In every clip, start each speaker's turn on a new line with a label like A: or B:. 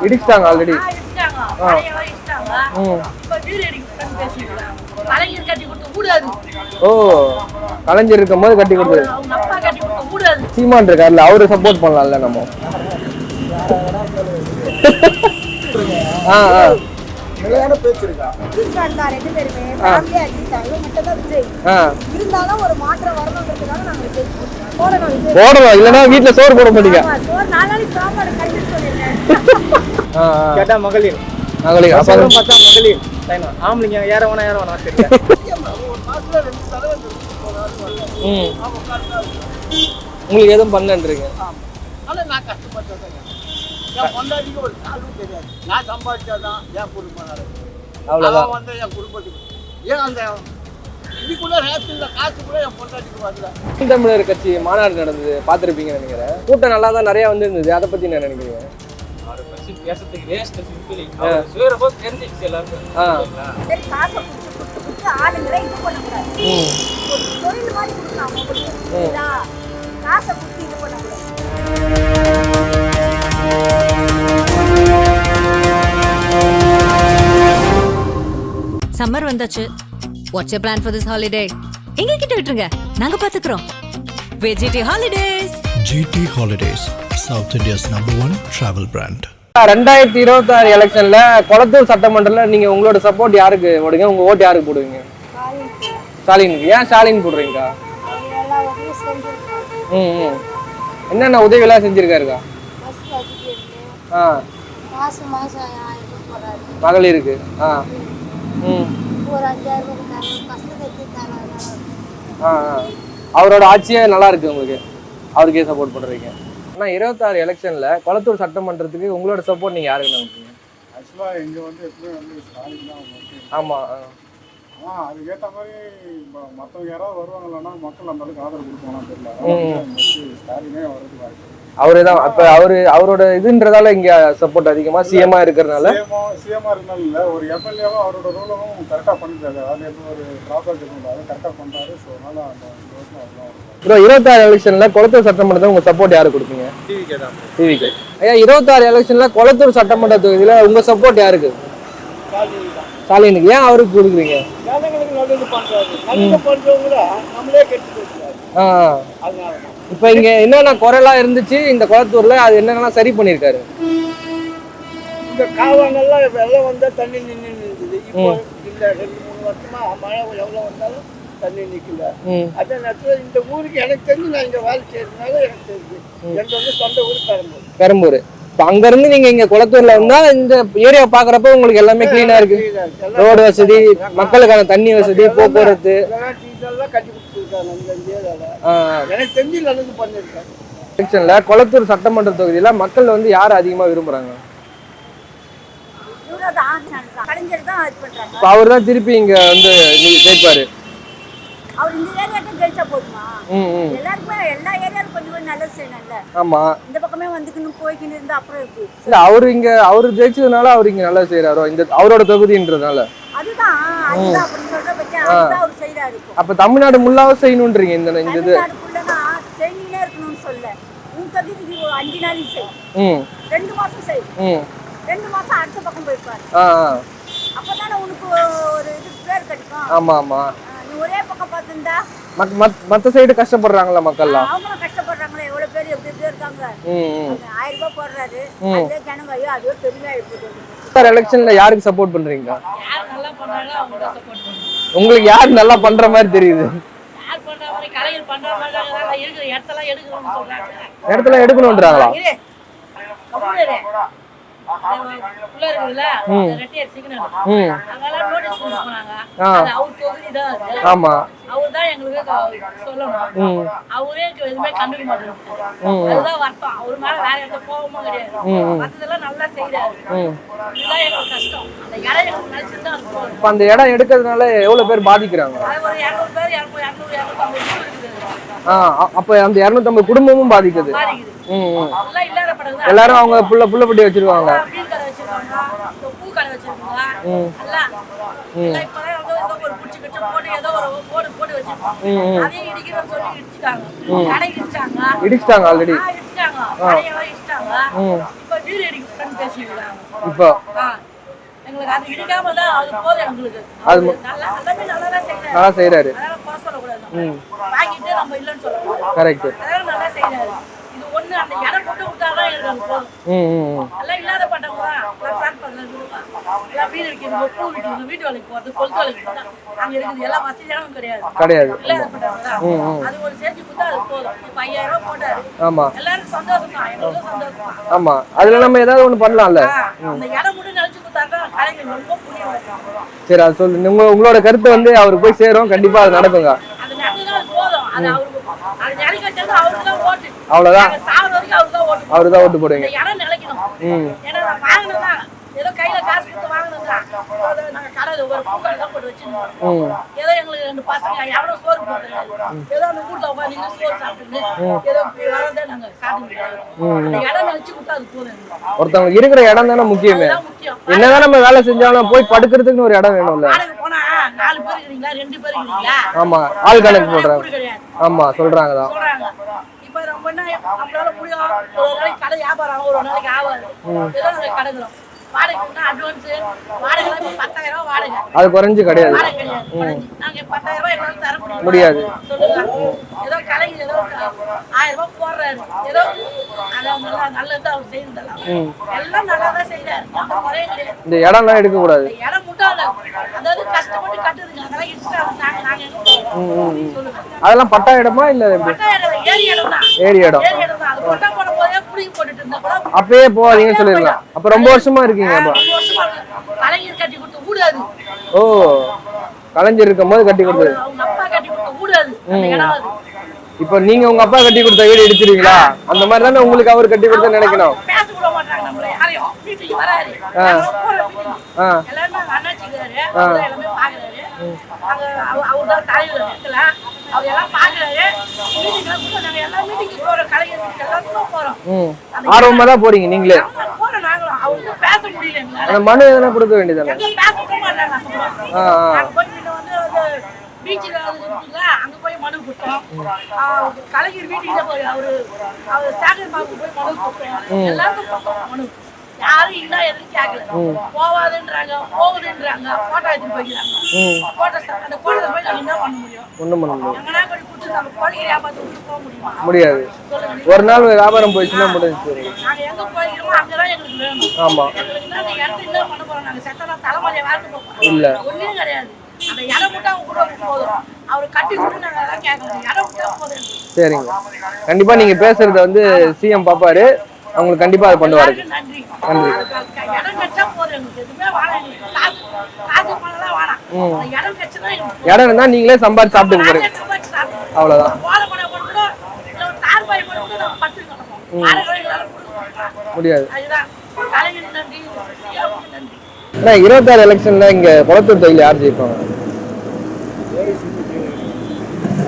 A: இடிச்சிட்டாங்க already. ஓ, கலைஞர் இருக்கும் போது கட்டி கொடுத்தது. சீமான் இருக்காருல்ல, அவரு சப்போர்ட் பண்ணலாம்ல நம்ம.
B: நிலையான பேச்சு இருக்கா? ரெண்டு பேருமே ஃபேமிலியா அடிச்சாங்க மட்டும் தான் விஜய். இருந்தாலும் ஒரு மாற்றம் வரணும்ன்றதுக்காக நாங்க போடணும்.
A: இல்லனா வீட்ல சோறு போட மாட்டீங்க.
B: சோறு நாளாளி சாப்பாடு கையில சொல்லிருக்கேன்.
C: கேட்டா மகளிர் அப்புறம் பார்த்தா மகளிர் டைனா ஆம்பளைங்க ஏறவனா தெரியல.
B: ஒரு மாசத்துல 2 தடவை
A: உங்களுக்கு எதுவும் பண்ணன்றீங்க?
B: ஆனா நான் கஷ்டப்பட்டேன். என் பொண்டாட்டிக்கு ஒரு காலும் தெரியாது. நான் சம்பாதிச்சாதான் என் குடும்பம் நடக்கும். அவ்வளவுதான் வந்து என் குடும்பத்துக்கு. ஏன் அந்த இதுக்குள்ள ரேஷன்ல காசு கூட என் பொண்டாட்டிக்கு வரல.
A: தமிழர் கட்சி மாநாடு நடந்தது, பார்த்துருப்பீங்கன்னு நினைக்கிறேன். கூட்டம் நல்லா தான் நிறைய வந்துருந்தது. அதை பத்தி என்ன நினைக்கிறீங்க?
C: அவரை பத்தி பேசுறதுக்கு வேஸ்ட் சிம்பிள். சேரப்போ தெரிஞ்சிச்சு எல்லாரும்.
B: சரி, காசை கொடுத்து ஆளுங்களை இது பண்ணக்கூடாது. ஒரு தொழில் மாதிரி கொடுக்கலாம். காசை கொடுத்து இது பண்ணக்கூடாது.
D: சம்மர் வந்தாச்சு. What's your plan for this holiday? எங்க கிட்ட விட்டுருங்க, நாங்க பாத்துக்கிறோம். VGT holidays. GT holidays, south India's number 1 travel brand.
A: 2026 எலெக்ஷன்ல கொளத்தூர் சட்டமன்றத்துல நீங்க உங்களோட சப்போர்ட் யாருக்கு போடுங்க? உங்க ஓட்டு யாருக்கு போடுவீங்க? ஸ்டாலினுக்கு. ஏன் ஸ்டாலின் போடுறீங்க? என்னென்ன உதவி எல்லாம் செஞ்சிருக்காருக்கா? மகளிருக்கு. அவரோட ஆட்சியே நல்லா இருக்கு உங்களுக்கு, அவருக்கே சப்போர்ட் பண்றீங்க. ஆனா 26 எலெக்ஷன்ல கொளத்தூர் சட்டமன்றத்துக்கு உங்களோட சப்போர்ட் நீங்க யாருக்கு நினைப்பீங்க?
E: ஆக்சுவலா இங்க வந்து எப்பவுமே வந்து ஸ்டாலின் தான் வந்து.
A: ஆமா,
E: அதுக்கேற்ற மாதிரி மற்றவங்க யாராவது வருவாங்களான்னா மக்கள் அந்த அளவுக்கு ஆதரவு கொடுப்பாங்கன்னு தெரியல. ஸ்டாலினே வர்றதுக்கு வாய்ப்பு.
A: அவரு தான் அப்ப அவரோட இதுன்றதால இங்க சப்போர்ட் அதிகமா சிஎம்மா இருக்கிறதுனால.
E: சிஎம்மா இருந்தாலும் இல்ல, ஒரு எம்எல்ஏவா அவரோட ரோலும் கரெக்டா பண்ணிட்டாரு. அது எதுவும் ஒரு டிராபேக் எதுவும் இல்லை, அதை கரெக்டா பண்றாரு. ஸோ அதனால அந்த
A: ப்ரோ 26 எலெக்ஷன்ல கொளத்தூர் சட்டமன்றத்தை உங்க சப்போர்ட் யாருக்கு கொடுப்பீங்க? டிவிகே. ஐயா 26 எலெக்ஷன்ல கொளத்தூர் சட்டமன்ற தொகுதியில உங்க சப்போர்ட் யாருக்கு? ஸ்டாலினுக்கு. ஏன் அவருக்கு கொடுக்குறீங்க? இப்ப இங்க என்னென்ன குறைலாம் இருந்துச்சு இந்த கொளத்தூர்ல, அது என்னென்னலாம் சரி பண்ணிருக்காரு?
B: இந்த காவாங்கெல்லாம் வெள்ளம் வந்தா தண்ணி நின்று இருந்தது. இப்போ இந்த 2-3 வருஷமா மழை எவ்வளவு வந்தாலும் தண்ணி நிக்கல. அதே நேரத்துல இந்த ஊருக்கு எனக்கு தெரிஞ்சு, நான் இங்க வேலை செய்யறதுனால எனக்கு தெரிஞ்சு, எனக்கு வந்து சொந்த ஊர்
A: பெரம்பூர். அங்க இருந்து நீங்க இங்க கொளத்தூர்ல வந்தா இந்த ஏரியா பாக்குறப்ப உங்களுக்கு எல்லாமே கிளீனா இருக்கு. ரோடு வசதி, மக்களுக்கான தண்ணி வசதி, போக்குவரத்து
B: கட்டி கொடுத்துருக்காங்க. எனக்கு தெரிஞ்சு நல்லது பண்ணிருக்காங்க.
A: கொளத்தூர் சட்டமன்ற தொகுதியில மக்கள் வந்து யார் அதிகமா விரும்புறாங்க? அவர் தான் திருப்பி இங்க வந்து ஜெயிப்பாரு.
B: அவர் இந்த ஏரியாக்கு ஜெயிச்சா போதுமா? எல்லாருக்குமே எல்லா ஏரியாலும் கொஞ்சம் நல்லது செய்யணும்ல.
A: ஆமா,
B: இந்த பக்கமே வந்துக்கணும் போய்க்கின்னு இருந்தா அப்புறம் இருக்கு.
A: இல்ல அவரு ஜெயிச்சதுனால அவரு இங்க நல்லா செய்யறாரோ, இந்த அவரோட தொகுதின்றதுனால.
B: அதுதான் அப்படி சொல்ற பத்தி அதுதான் அவர் செய்யறாரு.
A: அப்ப தமிழ்நாடு முல்லாவே செய்யணும்ன்றீங்க. இந்த இது
B: தமிழ்நாடுக்குள்ளனா செய்யினே இருக்கணும்னு சொல்ல. உன் தொகுதிக்கு 5 நாள் செய், 2 மாசம் செய், 2 மாசம் அடுத்த பக்கம் போய்ப்பாரு. அப்பதானே உனக்கு ஒரு இது பேர் கிடைக்கும்.
A: ஆமா ஆமா,
B: ஒரே பக்கம் பார்த்துண்டா
A: மத்த சைடு கஷ்டப்படுறாங்களா மக்கள்லாம்?
B: அவங்களும் கஷ்டப்படுறாங்களே. எவ்வளவு பேர் எப்படி இருக்காங்க. 1000 ரூபாய் போடுறாரு, அதே ஜனங்க ஐயோ அதுவே பெருமையா இருக்கு.
A: எலெக்ஷன்ல யாருக்கு சப்போர்ட் பண்றீங்க? உங்களுக்கு யார் நல்லா பண்ற மாதிரி தெரியுது? இடத்துல எடுக்கணும்ன்றாங்களா? ஆமா,
F: அவர்தான் எங்களுக்கு சொல்லணும். அவரே எதுவுமே கண்டுக்க மாட்டேன். அதுதான் வருத்தம். அவர் மேல வேற எந்த கோபமும் கிடையாது. மத்ததெல்லாம் நல்லா செய்யறாரு. இதுதான் எங்களுக்கு கஷ்டம். அந்த இடம் எங்களுக்கு நினைச்சிருந்தா அது
A: அந்த இடம் எடுக்கிறதுனால எவ்வளவு பேர் பாதிக்கிறாங்க?
F: ஒரு 200 பேர் 250 இருக்குது.
A: அப்ப அந்த 250 குடும்பமும் பாதிக்குது. எல்லாரும் அவங்க புள்ள பட்டி வச்சிருக்காங்க.
F: பூ கடை வச்சிருக்காங்க. இப்பதான் ஒரு குச்சி கட்சி போட்டு ஏதோ ஒரு போட்டு வச்சிருக்கோம். அதையும் இடிக்கிறோம்னு சொல்லி
A: இடிச்சிட்டாங்க ஆல்ரெடி. இப்போ
F: எங்களுக்கு அது இடிக்காம தான் அது போதும் எங்களுக்கு.
A: அது
F: நல்லா செய்யறாரு. வாங்கிட்டு நம்ம இல்லைன்னு சொல்லக்கூடாது.
A: கரெக்ட்.
F: அதெல்லாம் நல்லா செய்யறாரு. இது ஒண்ணு அந்த இடம் போட்டு விட்டாதான் எங்களுக்கு போதும். எல்லாம் இல்லாத பட்டவங்க பிளான் பண்றது எல்லாம் வீடு வைக்கணும், பூ வைக்கணும், வீட்டு வேலைக்கு போறது, கொளுத்து வேலைக்கு போறது அங்க இருக்குது. எல்லாம் வசதியானவும் கிடையாது. இல்லாத பட்டவங்க அது ஒரு செஞ்சு கொடுத்தா அது போதும். இப்ப 5000 ரூபாய் போட்டாரு.
A: ஆமா,
F: எல்லாருக்கும் சந்தோஷம் தான், எங்களுக்கும் சந்தோஷம் தான்.
A: ஆமா, அதுல நம்ம ஏதாவது ஒண்ணு பண்ணலாம்ல.
F: அந்த இடம் மட்டும் நினைச்சு கொடுத்தாருன்னா கலைஞர் ரொம்ப புரியும்.
A: சரி, அது சொல்லு. உங்களோட கருத்து வந்து அவருக்கு போய் சேரும், கண்டிப்பா அது நடக்குங்க.
F: அது நடந்தா போதும். அது அவருக்கு அது நிலைக்க வச்சது அவருக்கு தான் ஓட்டு.
A: அவ்வளவுதான்.
F: சாவர வரைக்கும்
A: அவருக்கு தான் ஓட்டு போடுவீங்க.
F: இடம் நிலைக்கணும். ஏன்னா நான் வாங்கினதா ஏதோ கையில காசு கொடுத்து வாங்கினதா நாங்க கடை ஒரு பூக்கடை தான் போட்டு வச்சிருந்தோம். ஏதோ எங்களுக்கு 2 பசங்க எவ்வளோ சோறு போட்டுருக்காங்க. ஏதோ அந்த வீட்டுல உட்காந்து சோறு சாப்பிட்டு ஏதோ வரதே நாங்க சாப்பிட்டு அந்த இடம் நினைச்சு கொடுத்தா அது போதும்.
A: ஒருத்தவங்க இருக்கிற இடம் தானே முக்கியமே. என்னதான் நம்ம வேலை செஞ்சாலும் போய் படுக்கிறதுக்கு ஒரு இடம் வேணும்ல.
F: போனா 4 பேர் இருக்கீங்களா, 2 பேர் இருக்கீங்களா?
A: ஆமா, ஆள் கணக்கு போடுறாங்க. ஆமா, சொல்றாங்கதான்.
F: இப்ப ரொம்ப நம்மளால முடியும். ஒரு நாளைக்கு கடை வியாபாரம், ஒரு நாளைக்கு ஆகாது. ஏதோ நாங்க கடைக்கிறோம். வாடகை அட்வான்ஸ் வாடகை 10,000 ரூபாய் வாடகை.
A: அது குறைஞ்சு கிடையாது.
F: நாங்க 10,000 ரூபாய் எங்களால தர
A: முடியாது.
F: சொல்லுங்க. ஏதோ கலைஞர் ஏதோ 1000 ரூபாய் போடுறாரு. ஏதோ நல்லது அவர் செய்யறதெல்லாம் எல்லாம் நல்லா தான் செய்யறாரு. குறைய கிடையாது.
A: இந்த இடம்லாம் எடுக்க கூடாது.
F: இடம் முட்டாள அதாவது கஷ்டப்பட்டு கட்டுதுங்க. அதெல்லாம் இஷ்டம் நாங்க எங்க போவோம் சொல்லுங்க.
A: அதெல்லாம் பட்டா இடமா இல்ல
F: பட்டா இடம் ஏரி இடம் தான்.
A: ஏரி இடம்.
F: ஏரி இடம் தான். அது பட்டா போட போதே புடிங்கி போட்டுட்டு இருந்தா கூட
A: அப்பவே போவாதீங்கன்னு சொல்லிருக்கலாம். அப்ப ரொம்ப வருஷமா இருக்கீங்க. அப்ப
F: கலைஞர் கட்டி கொடுத்த கூடாது.
A: ஓ, கலைஞர் இருக்கும்போது கட்டி கொடுத்தது.
F: அவங்க அப்பா கட்டி கொடுத்த கூடாது. அந்த இடம் அது.
A: இப்போ நீங்க உங்க அப்பா கட்டி கொடுத்த வீடு இடிச்சிருவீங்களா? அந்த மாதிரி தானே உங்களுக்கு அவர் கட்டி கொடுத்த நினைக்கணும்.
F: பேச கூட மாட்டாங்க நம்மள யாரையும். வீட்டுக்கு வராரு. எல்லாரும் அண்ணாச்சிக்கிறாரு. அவர் எல்லாமே பாக்குறாரு. அவர் தான் தலைவர் இருக்கல. அவர் எல்லாம் பாக்குறாரு. மீட்டிங்லாம் கூட நாங்க எல்லா மீட்டிங்க்கு போறோம். கலைஞருக்கு எல்லாத்துக்கும் போறோம்.
A: ஆர்வமா தான் போறீங்க நீங்களே?
F: போறோம் நாங்களும். அவருக்கு பேச முடியல எங்களால.
A: அந்த மனு எதனா கொடுக்க வேண்டியதானே?
F: பேச கூட மாட்டாங்க. நாங்க போய் வந்து பீச்சில் இருக்குங்களா, அங்க போய் மனு கொடுத்தோம். கலைஞர் வீட்டுக்கு போய் அவரு சேகர் பாபு போய் மனு கொடுத்தோம். எல்லாருக்கும் கொடுத்தோம் மனு. யாரும் இன்னும் எதுவும் கேட்கல. போவாதுன்றாங்க, போகுதுன்றாங்க, போட்டோ எடுத்து போய்க்கிறாங்க. அந்த போட்டோ போய் நாங்க என்ன பண்ண முடியும்?
A: ஒண்ணும் பண்ண முடியாது.
F: எங்கன்னா போய் கொடுத்து நம்ம கோழியை வியாபாரத்தை விட்டு போக முடியுமா?
A: முடியாது. ஒரு நாள் வியாபாரம் போயிடுச்சுன்னா முடிஞ்சு.
F: நாங்க எங்க போய்க்கிறோமோ அங்கதான் எங்களுக்கு வேணும்.
A: ஆமா,
F: எங்களுக்கு என்ன அந்த இடத்துல என்ன பண்ண போறோம்? நாங்க செத்தனா தலைமுறையை வாழ்த்து போறோம்
A: இல்ல,
F: ஒண்ணும் கிடையாது. அந்த இடம் விட்டா கூட போதும். அவரு கட்டி விட்டு நாங்க எல்லாம் கேட்கணும். இடம் விட்டா போதும்.
A: சரிங்க, கண்டிப்பா நீங்க பேசுறத வந்து சிஎம் பாப்பாரு. அவங்களுக்கு கண்டிப்பா அது பண்ணுவாரு.
F: நன்றி.
A: நன்றி.
F: இடம் கட்டா போதும். எங்களுக்கு எதுவுமே வேணாம். காசு பணம்லாம் வேணாம். இடம் கட்சிதான் எங்களுக்கு.
A: இடம் இருந்தா நீங்களே சம்பாதிச்சு சாப்பிட்டு போறீங்க. அவ்வளவுதான். முடியாது. 26 எலெக்ஷன்ல இங்க குளத்தூர் தொகுதியில் யார் ஜெயிப்பாங்க?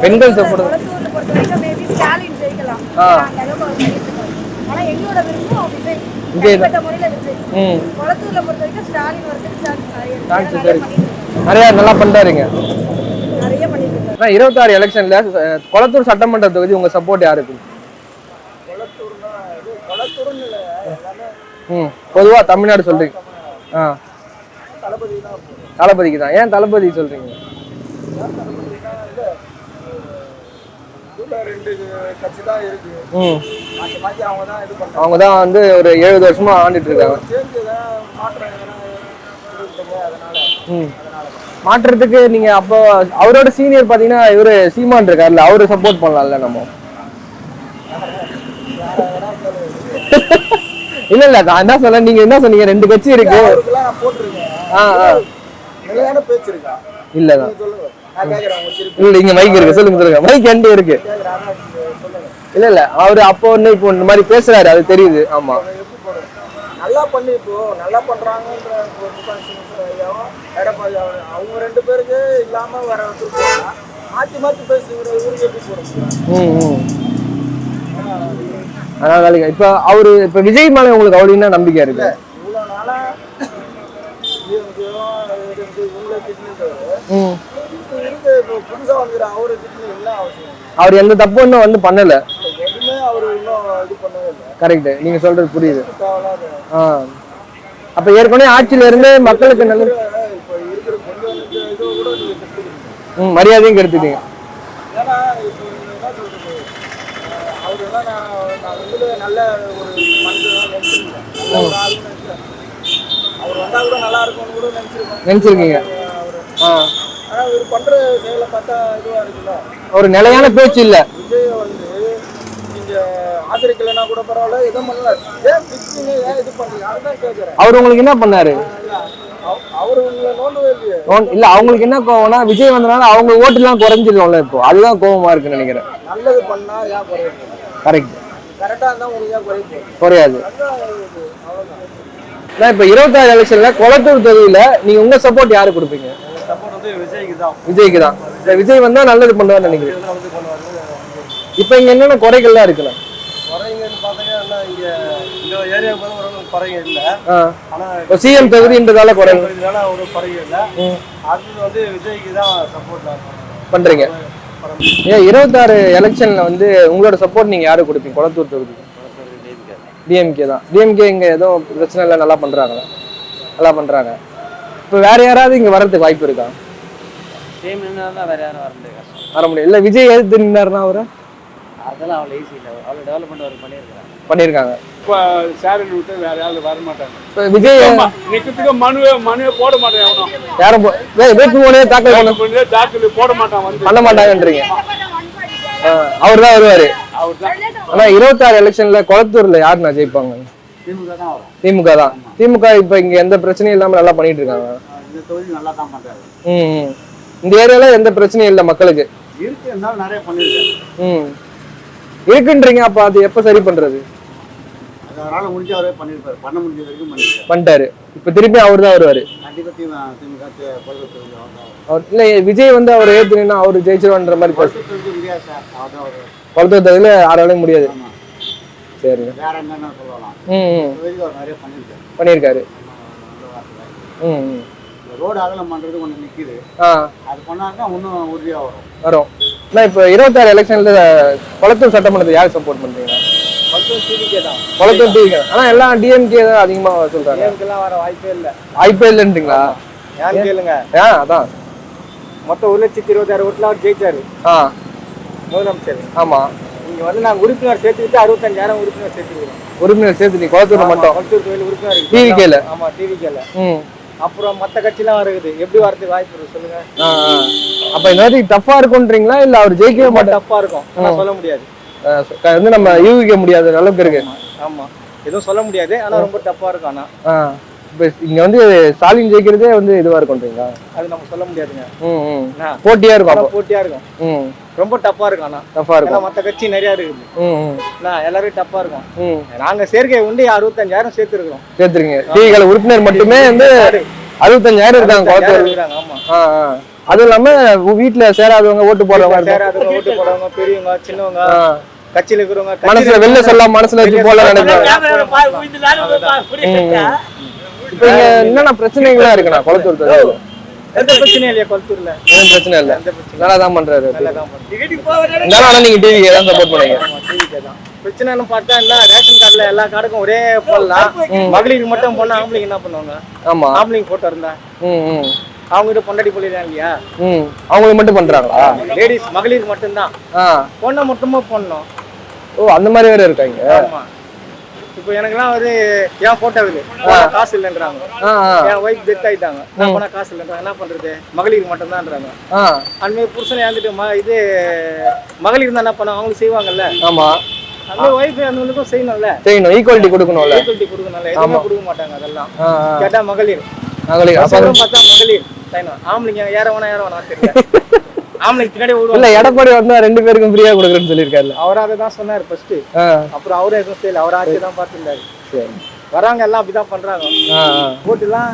A: பெண்கள் சப்போர்ட்.
G: குளத்தூர்ல பொறுத்த வரைக்கும் மேபி ஸ்டாலின் ஜெயிக்கலாம். ஆனா எங்களோட விருப்பம் விஜய். தனிப்பட்ட முறையில விஜய். குளத்தூர்ல பொறுத்த வரைக்கும் ஸ்டாலின் வரதுக்கு சான்ஸ்
A: நிறைய நல்லா பண்றாருங்க.
G: நிறைய பண்ணிட்டு இருக்காரு.
A: 26 எலெக்ஷன்ல குளத்தூர் சட்டமன்ற தொகுதி உங்க சப்போர்ட் யாருக்கு? பொதுவா தமிழ்நாடு சொல்றீங்க. தளபதிக்கு தான். ஏன் தளபதி சொல்றீங்க? அவங்க தான் வந்து ஒரு 70 வருஷமா ஆண்டுட்டு இருக்காங்க. மாற்றத்துக்கு நீங்க அப்போ அவரோட சீனியர் பாத்தீங்கன்னா இவரு சீமான் இருக்காருல்ல, அவரு சப்போர்ட் பண்ணலாம்ல நம்ம? இல்ல இல்ல, நான் என்ன சொல்ல, நீங்க என்ன சொன்னீங்க? 2 கட்சி இருக்கு. இல்லதான் இல்ல, இங்க மைக் இருக்கு. சொல்லுங்க சொல்லுங்க. மைக் எந்த இருக்கு? இல்ல இல்ல, அவரு அப்போ ஒண்ணு இப்போ இந்த மாதிரி பேசுறாரு, அது தெரியுது. ஆமா,
B: நல்லா பண்ணி இப்போ நல்லா பண்றாங்கன்ற அவங்க 2 பேருக்கு இல்லாம வர மாத்தி மாத்தி பேசுகிற இவருக்கு எப்படி போடுங்க?
A: அதான் இப்ப அவரு இப்ப விஜய் மேல உங்களுக்கு அவ்வளவு என்ன நம்பிக்கை இருக்கு?
B: இவ்வளவு நாளா புதுசா வந்துக்கிற அவரு என்ன அவசியம்?
A: அவர் எந்த தப்பு இன்னும் வந்து பண்ணல.
B: எதுவுமே அவர் இன்னும் இது பண்ணவே இல்லை.
A: கரெக்ட், நீங்க சொல்றது புரியுது.
B: தேவையில்லாத
A: அப்ப ஏற்கனவே ஆட்சியில இருந்து மக்களுக்கு நல்ல
B: இப்போ இருக்கிற கொஞ்சம் இது கூட நீங்க கற்றுக்கணும்.
A: மரியாதையும் கெடுத்துட்டீங்க.
B: ஏன்னா இப்போ என்ன சொல்றது, அவர் எல்லாம் நான் வந்து நல்ல ஒரு மனுஷன் நினைச்சிருக்கேன், நல்ல ஒரு ஆளுன்னு நினைச்சேன். அவர் வந்தா கூட நல்லா இருக்கும்னு கூட
A: நினைச்சிருக்கீங்க.
B: ஆனா இவர் பண்ற செயலை பார்த்தா இதுவா இருக்குல்ல,
A: ஒரு நிலையான பேச்சு இல்ல.
B: விஜய் வந்து நீங்க ஆதரிக்கலைன்னா கூட பரவாயில்ல, எதுவும் பண்ணல, ஏன் பிக்னிங்க ஏன் இது பண்றீங்க அதுதான் கேட்கிறேன்.
A: அவர் உங்களுக்கு என்ன பண்ணாரு?
B: அவரு உங்களை நோண்டவே இல்லையே.
A: இல்ல, அவங்களுக்கு என்ன கோவம்னா விஜய் வந்தனால அவங்க ஓட்டு எல்லாம் குறைஞ்சிருக்கோம்ல, இப்போ அதுதான் கோவமா இருக்குன்னு நினைக்கிறேன்.
B: நல்லது பண்ணா ஏன் குறையுது?
A: கரெக்ட்,
B: கரெக்டா இருந்தா உங்களுக்கு ஏன் குறையுது?
A: குறையாது.
B: அவ்வளவுதான்.
A: இப்ப 26 எலெக்ஷன்ல கொளத்தூர் தொகுதியில நீங்க உங்க சப்போர்ட் யாரு கொடுப்பீங்க?
C: சப்போர்ட் வந்து விஜய்க்கு தான்.
A: விஜய்க்கு தான். விஜய் வந்தா நல்லது பண்ணுவான்னு நினைக்கிறேன். இப்ப இங்க என்னென்ன குறைகள்லாம் இருக்குல்ல?
C: குறைங்கன்னு பார்த்தீங்கன்னா இங்க இந்த ஏரியாவுக்கு வந்து ஒரு குறைங்க இல்லை. ஆனா
A: சிஎம் தொகுதின்றதால குறைங்க
C: இதனால ஒரு குறைங்க இல்லை. அது வந்து விஜய்க்கு தான் சப்போர்ட்
A: பண்றீங்க. ஏன் 26 எலெக்ஷன்ல வந்து உங்களோட சப்போர்ட் நீங்க யாரு கொடுப்பீங்க? கொளத்தூர் தொகுதி டிஎம்கே தான். டிஎம்கே இங்க ஏதோ பிரச்சனை இல்லை, நல்லா பண்றாங்க, நல்லா பண்றாங்க. இப்ப வேற யாராவது இங்க வர்றதுக்கு வாய்ப்பு இருக்கா?
C: வேற யாரும்
A: வர முடியும் இல்ல. விஜய் எதிர்த்து நின்னாருன்னா அவரை
C: அதெல்லாம் அவ்வளோ ஈஸி இல்லை, அவ்வளோ டெவலப்மெண்ட் அவர்
A: பண்ணியிருக்காங்க.
E: இப்போ சேரன் விட்டு வேற யாரும் வர மாட்டாங்க.
A: இப்ப விஜய்
E: நிக்கிறதுக்கு மனுவே போட மாட்டேன்,
A: யாரும் வேட்புமனுவே தாக்கல்
E: போட மாட்டான், வந்து
A: பண்ண மாட்டாங்கன்றீங்க. அவர் தான் வருவாரு. ஆனா 26 எலெக்ஷன்ல கொளத்தூர்ல யாருன்னா ஜெயிப்பாங்க?
C: திமுக தான் வரும்.
A: திமுக தான். திமுக இப்ப இங்க எந்த பிரச்சனையும் இல்லாம நல்லா பண்ணிட்டு இருக்காங்க.
C: இந்த தொகுதி நல்லா தான் பண்றாரு.
A: இந்த ஏரியால எந்த பிரச்சனையும் இல்லை மக்களுக்கு.
C: இருக்கு, இருந்தாலும் நிறைய பண்ணிருக்காரு.
A: இருக்குன்றீங்க. அப்ப அது எப்ப சரி பண்றது?
C: அதனால முடிஞ்ச அவரே பண்ணிருப்பாரு, பண்ண முடிஞ்ச வரைக்கும்
A: பண்ணிட்டாரு. இப்ப திருப்பி அவர் தான் வருவாரு.
C: கண்டிப்பா திமுக
A: அவர் இல்ல, விஜய் வந்து அவர் ஏத்துனா அவரு ஜெயிச்சிருவான்ற மாதிரி
C: முடியாது சார்.
A: கொளத்தூர் தொகுதியில யாராலையும் முடியாது. சரி,
C: வேற என்ன சொல்லலாம், நிறைய
A: பண்ணிருக்காரு.
C: ரோடு அகலம் பண்றது ஒண்ணு நிக்குது, அது பண்ணாங்க இன்னும் உறுதியா வரும்.
A: இப்ப 26 எலெக்ஷன்ல கொளத்தூர் சட்டமன்றத்தை யார் சப்போர்ட் பண்றீங்க? கொளத்தூர் டிவிகே. ஆனா எல்லாம் டிஎம்கே தான் அதிகமா சொல்றாங்க.
C: வர வாய்ப்பே இல்ல.
A: வாய்ப்பே இல்லைன்றீங்களா?
C: ஏன்னு கேளுங்க.
A: அதான்
C: மொத்தம் 1,26,000 ஓட்டுல அவர் ஜெயிச்சாரு முதலமைச்சர்.
A: ஆமா,
C: நீங்க வந்து நாங்க உறுப்பினர் சேர்த்துக்கிட்டு 65,000 உறுப்பினர் சேர்த்துக்கிறோம்.
A: உறுப்பினர் சேர்த்து கொளத்தூர் மட்டும்
C: கொளத்தூர் கோயில் உறுப்பினர்
A: டிவிகேல.
C: ஆமா, டிவிகேல. அப்புறம் மத்த கட்சிலாம் வருது, எப்படி வரதுக்கு வாய்ப்பு இருக்கு சொல்லுங்க?
A: அப்ப இந்த மாதிரி டஃபா இருக்கும்ன்றீங்களா? இல்ல அவர் ஜெயிக்கவே மாட்டேன்?
C: டஃபா இருக்கும், சொல்ல முடியாது.
A: வந்து நம்ம யூகிக்க முடியாத அளவுக்கு இருக்கு.
C: ஆமா, எதுவும் சொல்ல முடியாது, ஆனா ரொம்ப டஃபா இருக்கும். ஆனா
A: இப்ப இங்க வந்து ஸ்டாலின் ஜெயிக்கிறதே வந்து இதுவா இருக்கும்ன்றீங்களா?
C: அது நம்ம சொல்ல முடியாதுங்க.
A: போட்டியா இருக்கும்.
C: போட்டியா இருக்கும், ரொம்ப டஃபா இருக்கும். ஆனா
A: டஃபா இருக்கும்,
C: மத்த கட்சி நிறைய இருக்குது. எல்லாரும் டஃபா இருக்கும். நாங்க சேர்க்கை உண்டு 65,000 சேர்த்துருக்கோம்.
A: சேர்த்துருங்க. டிவிகேல உறுப்பினர் மட்டுமே வந்து 65,000 இருக்காங்க கொளத்தூர்.
C: ஆமா,
A: அதுவும் இல்லாம வீட்டுல சேராதவங்க, ஓட்டு போடுறவங்க,
C: ஓட்டு போடுறவங்க, பெரியவங்க சின்னவங்க, கட்சியில இருக்கிறவங்க
A: மனசுல வெளில சொல்லாம மனசுல வச்சு போல நினைக்கிறாங்க. இப்ப இங்க என்னென்ன பிரச்சனைகளா இருக்குண்ணா கொளத்தூர் தொகுதியில?
C: எந்த பிரச்சனையும் இல்லையா கொளத்தூர்ல?
A: எதுவும் பிரச்சனை இல்ல, நல்லா தான் பண்றாரு. ஆனா நீங்க டிவிகே தான் சப்போர்ட் பண்ணீங்க.
C: பிரச்சனைன்னு பார்த்தா எல்லாம் ரேஷன் கார்டுல எல்லா கார்டுக்கும் ஒரே போடலாம். மகளிருக்கு மட்டும் போனா ஆம்பளைங்க என்ன பண்ணுவாங்க?
A: ஆமா,
C: ஆம்பளைங்க போட்டோ இருந்தா அவங்க கிட்ட பொண்டாடி போலிடா இல்லையா?
A: அவங்களுக்கு மட்டும் பண்றாங்களா?
C: லேடிஸ் மகளிருக்கு மட்டும்தான் பொண்ணை மட்டுமா போடணும்.
A: அந்த மாதிரி வேற இருக்காங்க.
C: ஆமா, இப்போ எனக்குலாம் வந்து என் போட்டோ இருக்குது, காசு இல்லைன்றாங்க. என் ஒய்ஃப் டெத் ஆயிட்டாங்க, நான் போனா காசு இல்லைன்றாங்க. என்ன பண்றது? மகளிருக்கு மட்டும்தான்றாங்க. அந்தமாதிரி புருஷனை ஏந்துட்டு இது மகளிர் தான் என்ன பண்ண அவங்களுக்கு செய்வாங்கல்ல.
A: ஆமா,
C: அந்த ஒய்ஃப் அவங்களுக்கும் செய்யணும்ல,
A: ஈக்குவாலிட்டி கொடுக்கணும்ல.
C: ஈக்குவாலிட்டி கொடுக்கணும்ல, எதுவுமே கொடுக்க மாட்டாங்க. அதெல்லாம் கேட்டா மகளிர் பார்த்தா மகளிர் செய்யணும். ஆம்பளைங்க ஏற வேணா தெரியல. ஆம்பளைக்கு பின்னாடி
A: இல்ல, எடப்பாடி வந்தா 2 பேருக்கும் ஃப்ரீயா கொடுக்குறேன்னு சொல்லியிருக்காரு.
C: அவர் அதை தான் சொன்னார் ஃபர்ஸ்ட். அப்புறம் அவரும் எதுவும் செய்யல, அவர் ஆட்சி தான் பார்த்துருந்தாரு. வராங்க எல்லாம் அப்படிதான் பண்றாங்க. போட்டுலாம்